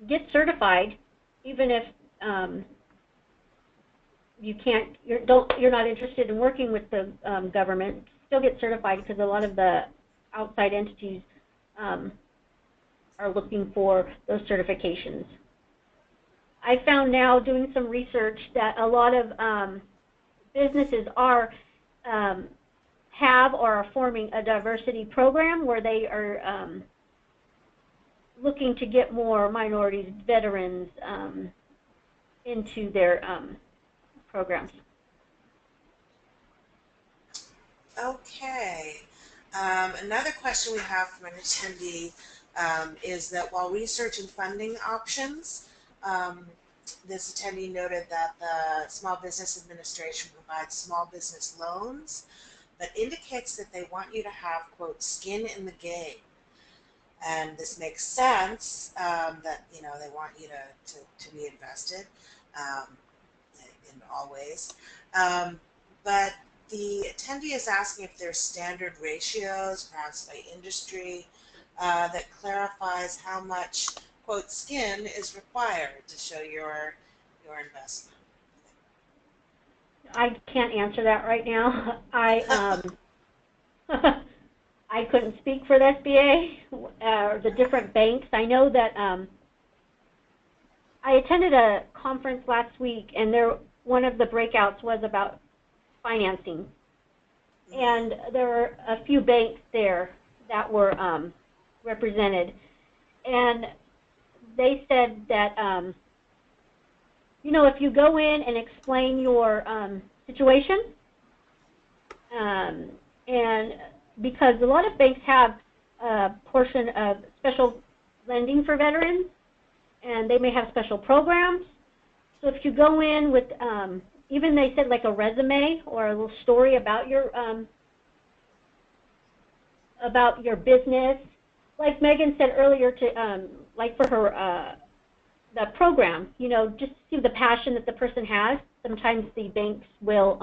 get certified, even if you're not interested in working with the government. Still get certified, because a lot of the outside entities are looking for those certifications. I found now, doing some research, that a lot of businesses have or are forming a diversity program where they are looking to get more minorities, veterans into their programs. Okay. Another question we have from an attendee is that while researching funding options, this attendee noted that the Small Business Administration provides small business loans, but indicates that they want you to have, quote, skin in the game. And this makes sense, that, you know, they want you to be invested in all ways. But the attendee is asking if there's standard ratios, perhaps by industry, that clarifies how much, quote, skin is required to show your investment. I can't answer that right now. I couldn't speak for the SBA or the different banks. I know that I attended a conference last week, and one of the breakouts was about financing, and there were a few banks there that were represented, and they said that you know, if you go in and explain your situation, and because a lot of banks have a portion of special lending for veterans, and they may have special programs. So if you go in with, even they said like a resume or a little story about your business, like Meghan said earlier, to like for her the program, you know, just see the passion that the person has. Sometimes the banks will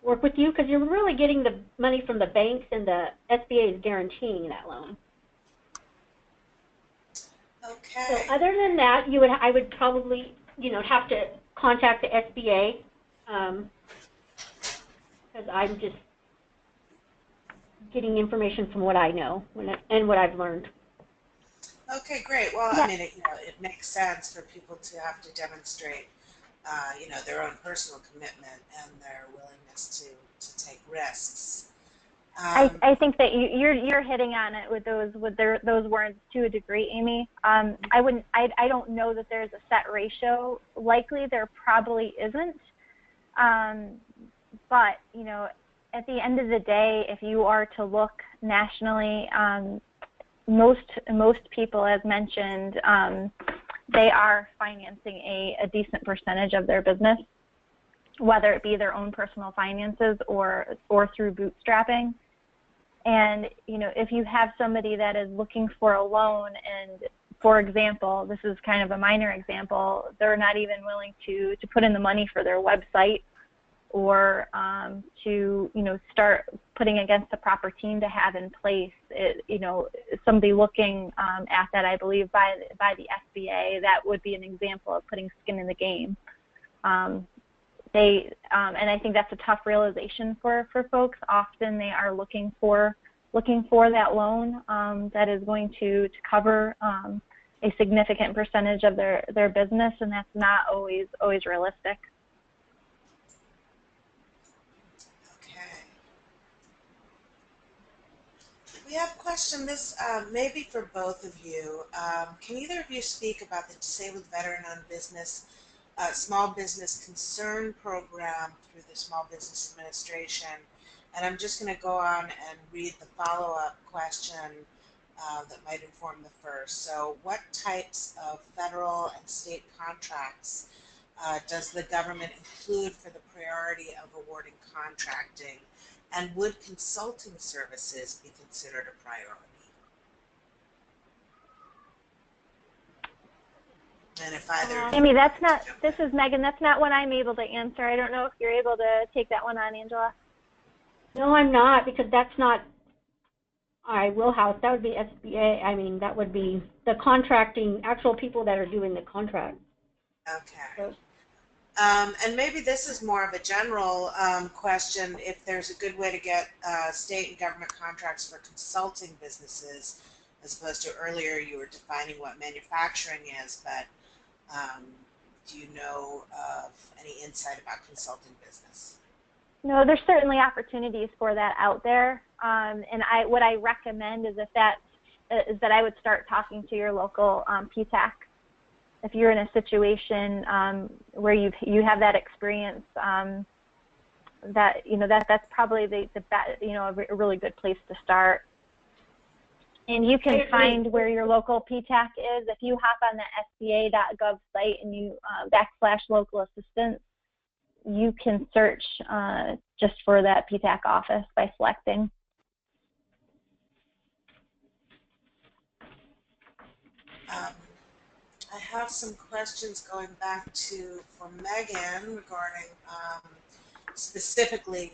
work with you, because you're really getting the money from the banks, and the SBA is guaranteeing that loan. Okay. So other than that, I would probably, you know, have to contact the SBA, because I'm just getting information from what I know and what I've learned. Okay, great. Well, Yeah. I mean, it makes sense for people to have to demonstrate, you know, their own personal commitment and their willingness to take risks. I think that you're hitting on it with those words to a degree, Amy. I don't know that there's a set ratio. Likely there probably isn't. But you know, at the end of the day, if you are to look nationally, most people, as mentioned, they are financing a decent percentage of their business, whether it be their own personal finances or through bootstrapping. And you know, if you have somebody that is looking for a loan, and for example, this is kind of a minor example, they're not even willing to put in the money for their website, or to, you know, start putting against the proper team to have in place. You know, somebody looking at that, I believe, by the SBA, that would be an example of putting skin in the game. And I think that's a tough realization for folks. Often they are looking for that loan that is going to cover a significant percentage of their business, and that's not always realistic. We have a question, this may be for both of you. Can either of you speak about the Disabled Veteran-Owned Business, Small Business Concern Program through the Small Business Administration? And I'm just going to go on and read the follow-up question that might inform the first. So what types of federal and state contracts does the government include for the priority of awarding contracting? And would consulting services be considered a priority? And if either... Amy, this is Meghan, that's not one I'm able to answer. I don't know if you're able to take that one on, Angela. No, I'm not, because that's not Wheelhouse, that would be SBA. I mean, that would be the contracting, actual people that are doing the contract. Okay. So, and maybe this is more of a general question, if there's a good way to get state and government contracts for consulting businesses, as opposed to earlier you were defining what manufacturing is, but do you know of any insight about consulting business? No, there's certainly opportunities for that out there, and what I recommend is that I would start talking to your local PTAC. If you're in a situation where you have that experience, that's probably a really good place to start. And you can find where your local PTAC is. If you hop on the SBA.gov site and you /local assistance, you can search just for that PTAC office by selecting. I have some questions going back for Meghan regarding specifically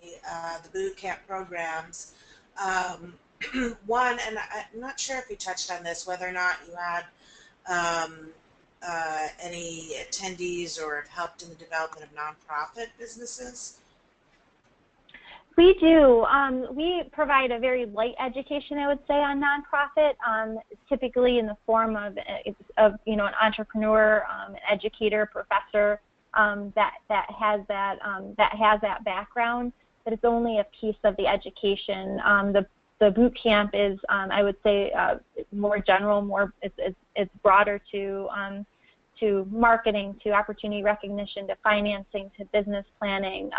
the bootcamp programs. One, and I'm not sure if you touched on this, whether or not you had any attendees or have helped in the development of nonprofit businesses. We do. We provide a very light education, I would say, on nonprofit, typically in the form of an entrepreneur, an educator, professor that has that background. But it's only a piece of the education. The boot camp is, I would say, more general, it's broader to marketing, to opportunity recognition, to financing, to business planning.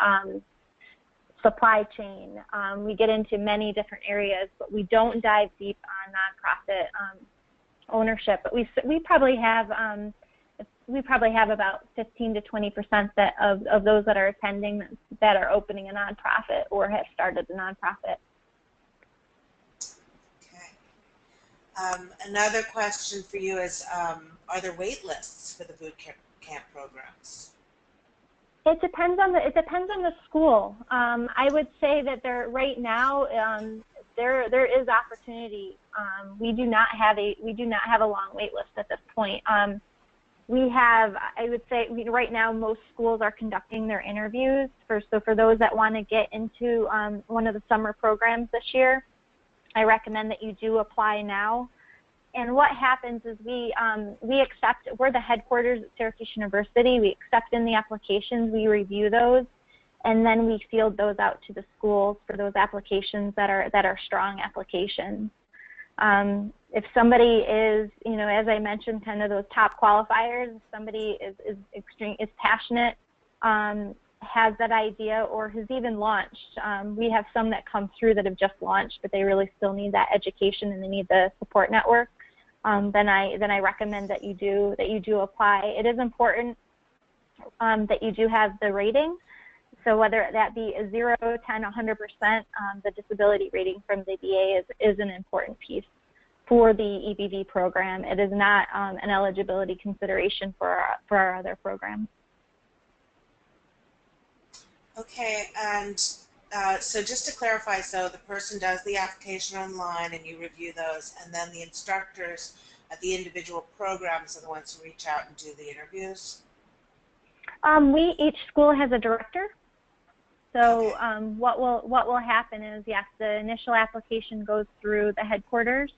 Supply chain. We get into many different areas, but we don't dive deep on nonprofit ownership. But we probably have about 15 to 20% of those that are attending that are opening a nonprofit or have started a nonprofit. Okay. Another question for you is: are there wait lists for the boot camp programs? It depends on the school. I would say that right now there is opportunity. We do not have a long wait list at this point. I would say right now most schools are conducting their interviews for those that want to get into one of the summer programs this year. I recommend that you do apply now. And what happens is we accept, we're the headquarters at Syracuse University. We accept in the applications, we review those, and then we field those out to the schools for those applications that are strong applications. If somebody is, as I mentioned, kind of those top qualifiers, if somebody is passionate, has that idea, or has even launched. We have some that come through that have just launched, but they really still need that education and they need the support network. Then I recommend that you do apply. It is important that you do have the rating. So whether that be a 0, 10, 100%, the disability rating from the VA is an important piece for the EBV program. It is not an eligibility consideration for our other programs. Okay, and so just to clarify, so the person does the application online and you review those, and then the instructors at the individual programs are the ones who reach out and do the interviews? Each school has a director. So okay. What will happen is, yes, the initial application goes through the headquarters,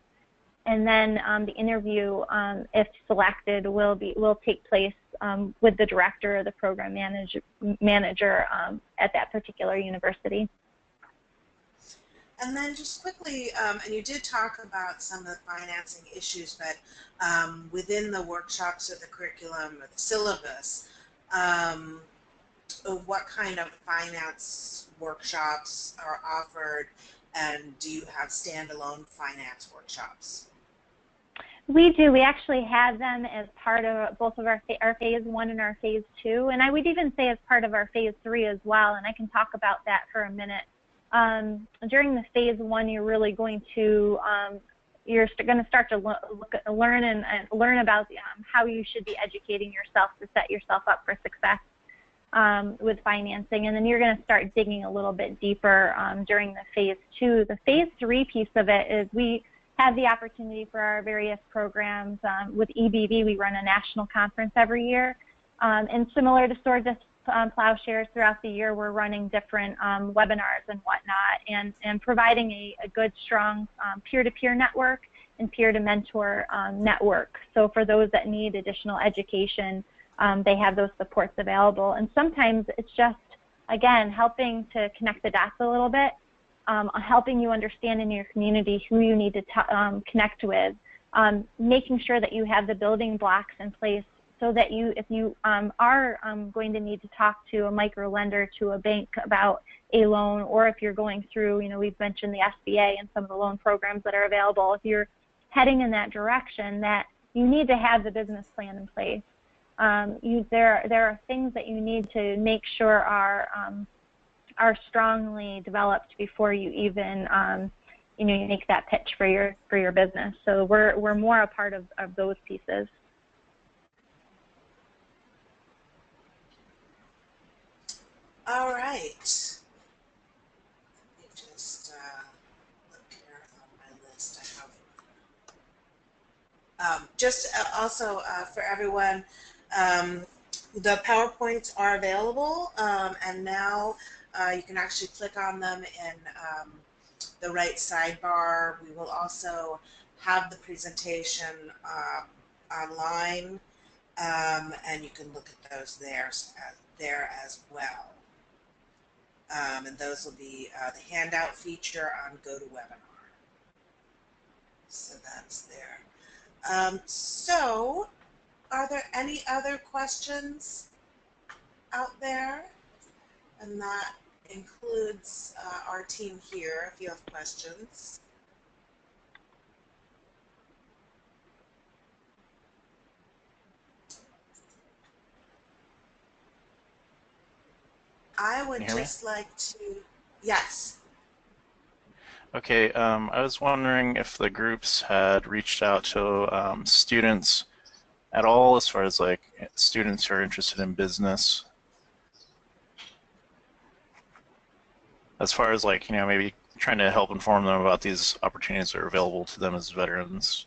and then the interview, if selected, will take place with the director or the program manager at that particular university. And then just quickly, and you did talk about some of the financing issues, but within the workshops or the curriculum or the syllabus, what kind of finance workshops are offered, and do you have standalone finance workshops? We do. We actually have them as part of both of our phase 1 and our phase 2, and I would even say as part of our phase 3 as well, and I can talk about that for a minute. During the phase 1, you're really going to start to learn about how you should be educating yourself to set yourself up for success. with financing, and then you're going to start digging a little bit deeper during the phase 2. The phase 3 piece of it is we have the opportunity for our various programs. With EBV, we run a national conference every year, and similar to Stewardess Plowshares, throughout the year we're running different webinars and whatnot, and providing a good, strong peer-to-peer network and peer-to-mentor network. So for those that need additional education, they have those supports available. And sometimes it's just, again, helping to connect the dots a little bit, helping you understand in your community who you need to connect with, making sure that you have the building blocks in place so that if you are going to need to talk to a micro lender, to a bank about a loan, or if you're going through, we've mentioned the SBA and some of the loan programs that are available, if you're heading in that direction, that you need to have the business plan in place. There are things that you need to make sure are strongly developed before you even you make that pitch for your business. So we're more a part of those pieces. All right. Let me just look here on my list. I have just also for everyone, the PowerPoints are available, and now you can actually click on them in the right sidebar. We will also have the presentation online, and you can look at those there as well. And those will be the handout feature on GoToWebinar. So that's there. So, are there any other questions out there? And that includes our team here, if you have questions. I would just like to, yes. Okay, I was wondering if the groups had reached out to students at all, as far as like students who are interested in business. As far as like, maybe trying to help inform them about these opportunities that are available to them as veterans.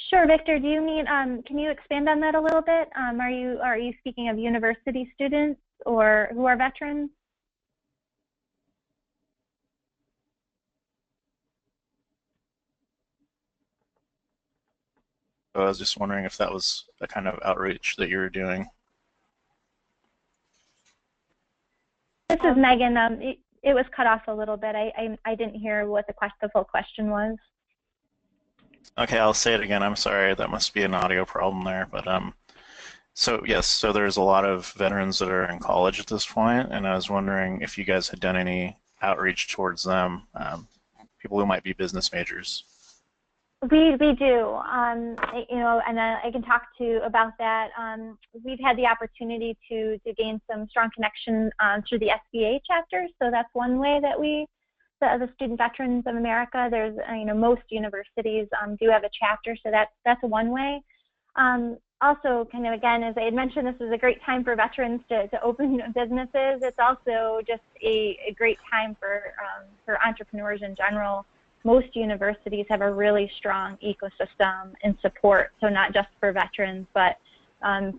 Sure, Victor. Do you mean? Can you expand on that a little bit? Are you speaking of university students or who are veterans? So I was just wondering if that was a kind of outreach that you were doing. This is Megan. It was cut off a little bit. I didn't hear what the full question was. Okay, I'll say it again. I'm sorry, that must be an audio problem there. But so yes, so there's a lot of veterans that are in college at this point, and I was wondering if you guys had done any outreach towards them, people who might be business majors. We do, and I can talk about that. We've had the opportunity to gain some strong connection through the SBA chapter, so that's one way that the Student Veterans of America, there's most universities do have a chapter, so that's one way. Also, kind of again, as I had mentioned, this is a great time for veterans to open businesses. It's also just a great time for entrepreneurs in general. Most universities have a really strong ecosystem and support, so not just for veterans, but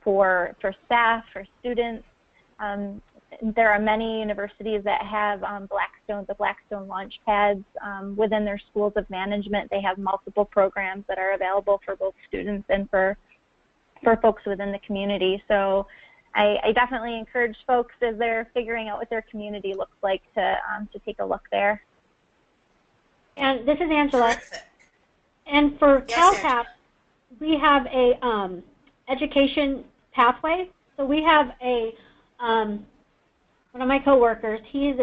for staff, for students. There are many universities that have the Blackstone launch pads within their schools of management. They have multiple programs that are available for both students and for folks within the community. So I definitely encourage folks as they're figuring out what their community looks like to take a look there. And this is Angela. And for CalTAP, we have a education pathway. So we have one of my coworkers, he is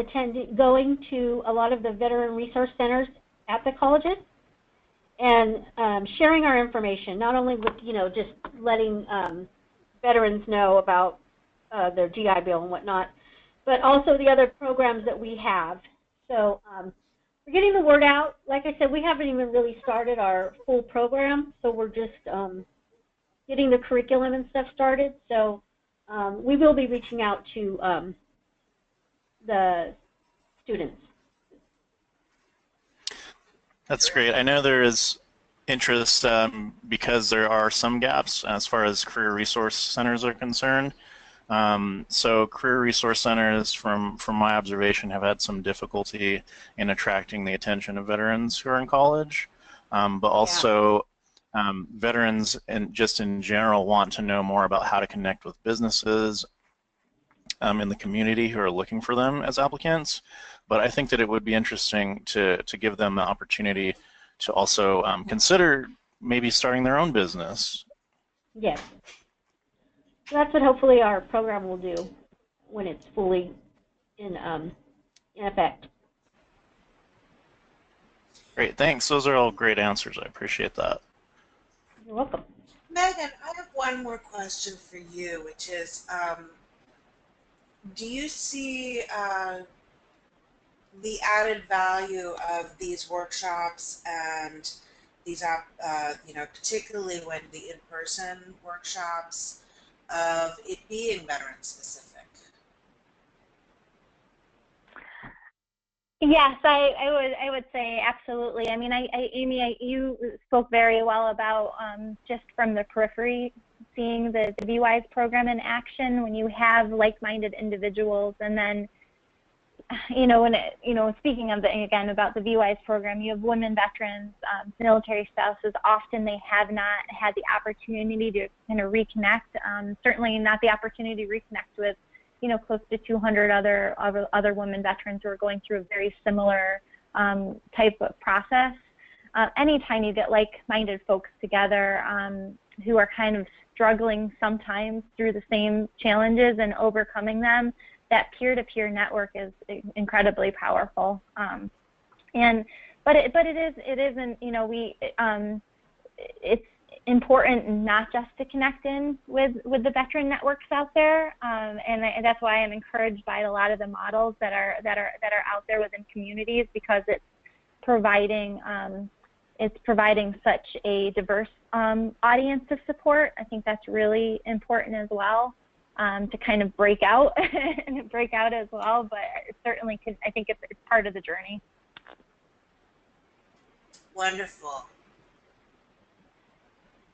going to a lot of the veteran resource centers at the colleges and sharing our information, not only with, just letting veterans know about their GI Bill and whatnot, but also the other programs that we have. So, for we're getting the word out. Like I said, we haven't even really started our full program, so we're just getting the curriculum and stuff started. So we will be reaching out to the students. That's great. I know there is interest because there are some gaps as far as career resource centers are concerned. So career resource centers, from my observation, have had some difficulty in attracting the attention of veterans who are in college, but also veterans and just in general want to know more about how to connect with businesses in the community who are looking for them as applicants. But I think that it would be interesting to give them the opportunity to also consider maybe starting their own business. Yes. So that's what hopefully our program will do when it's fully in effect. Great, thanks. Those are all great answers. I appreciate that. You're welcome. Megan, I have one more question for you, which is, do you see the added value of these workshops and these, particularly when the in-person workshops, of it being veteran specific? Yes, I would say absolutely. I mean, Amy, you spoke very well about just from the periphery, seeing the VWise program in action when you have like-minded individuals, and then speaking of again about the VWise program, you have women veterans, military spouses. Often they have not had the opportunity to kind of reconnect. Certainly not the opportunity to reconnect with, close to 200 other women veterans who are going through a very similar type of process. Anytime you get like-minded folks together who are kind of struggling sometimes through the same challenges and overcoming them, that peer-to-peer network is incredibly powerful. But it isn't, it's important not just to connect in with the veteran networks out there, and that's why I'm encouraged by a lot of the models that are out there within communities, because it's providing such a diverse audience of support. I think that's really important as well. To kind of break out as well, but it certainly could. I think it's part of the journey. Wonderful.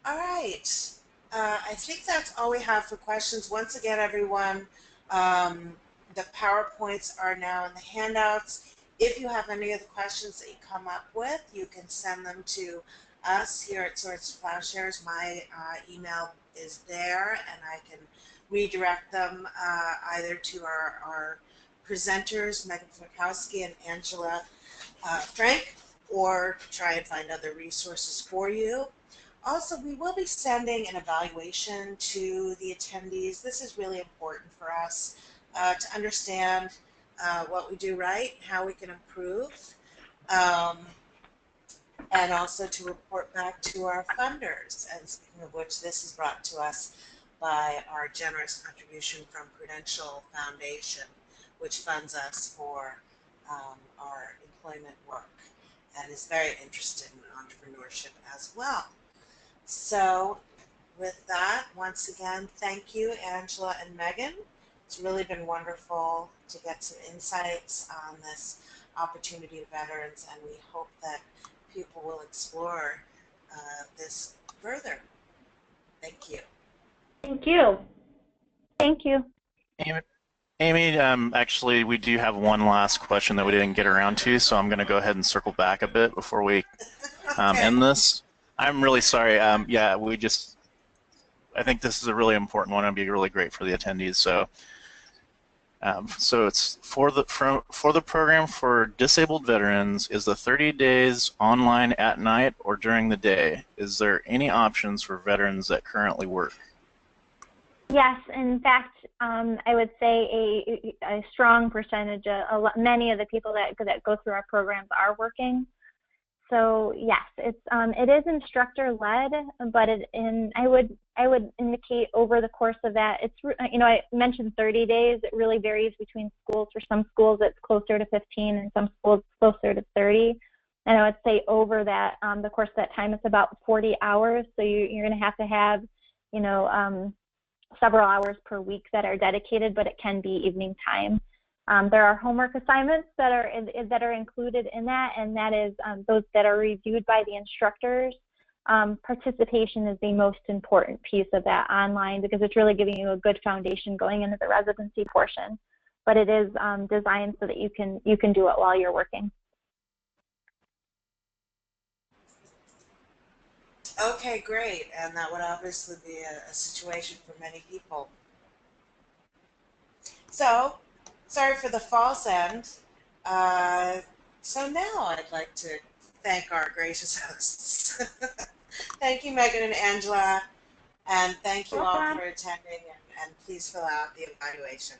All right. I think that's all we have for questions. Once again, everyone, the PowerPoints are now in the handouts. If you have any of the questions that you come up with, you can send them to us here at Swords to Plowshares. My email is there, and I can redirect them either to our presenters, Meghan Florkowski and Angela Frank, or try and find other resources for you. Also, we will be sending an evaluation to the attendees. This is really important for us to understand what we do right, how we can improve, and also to report back to our funders. And speaking of which, this is brought to us by our generous contribution from Prudential Foundation, which funds us for our employment work and is very interested in entrepreneurship as well. So with that, once again, thank you, Angela and Megan. It's really been wonderful to get some insights on this opportunity to veterans, and we hope that people will explore this further. Thank you. Thank you. Thank you. Amy, actually, we do have one last question that we didn't get around to, so I'm going to go ahead and circle back a bit before we end this. I'm really sorry. I think this is a really important one and be really great for the attendees. So, so it's for the program for disabled veterans. Is the 30 days online at night or during the day? Is there any options for veterans that currently work? Yes, in fact, I would say a strong percentage, many of the people that go through our programs are working. So yes, it is instructor led, but I would indicate over the course of that, I mentioned 30 days. It really varies between schools. For some schools, it's closer to 15, and some schools closer to 30. And I would say over that, the course of that time, it's about 40 hours. So you're going to have, several hours per week that are dedicated, but it can be evening time. There are homework assignments that are included in that, and that is those that are reviewed by the instructors. Participation is the most important piece of that online, because it's really giving you a good foundation going into the residency portion. But it is designed so that you can do it while you're working. Okay, great. And that would obviously be a situation for many people. So, sorry for the false end. So now I'd like to thank our gracious hosts. Thank you, Megan and Angela, and thank you all for attending, and please fill out the evaluation.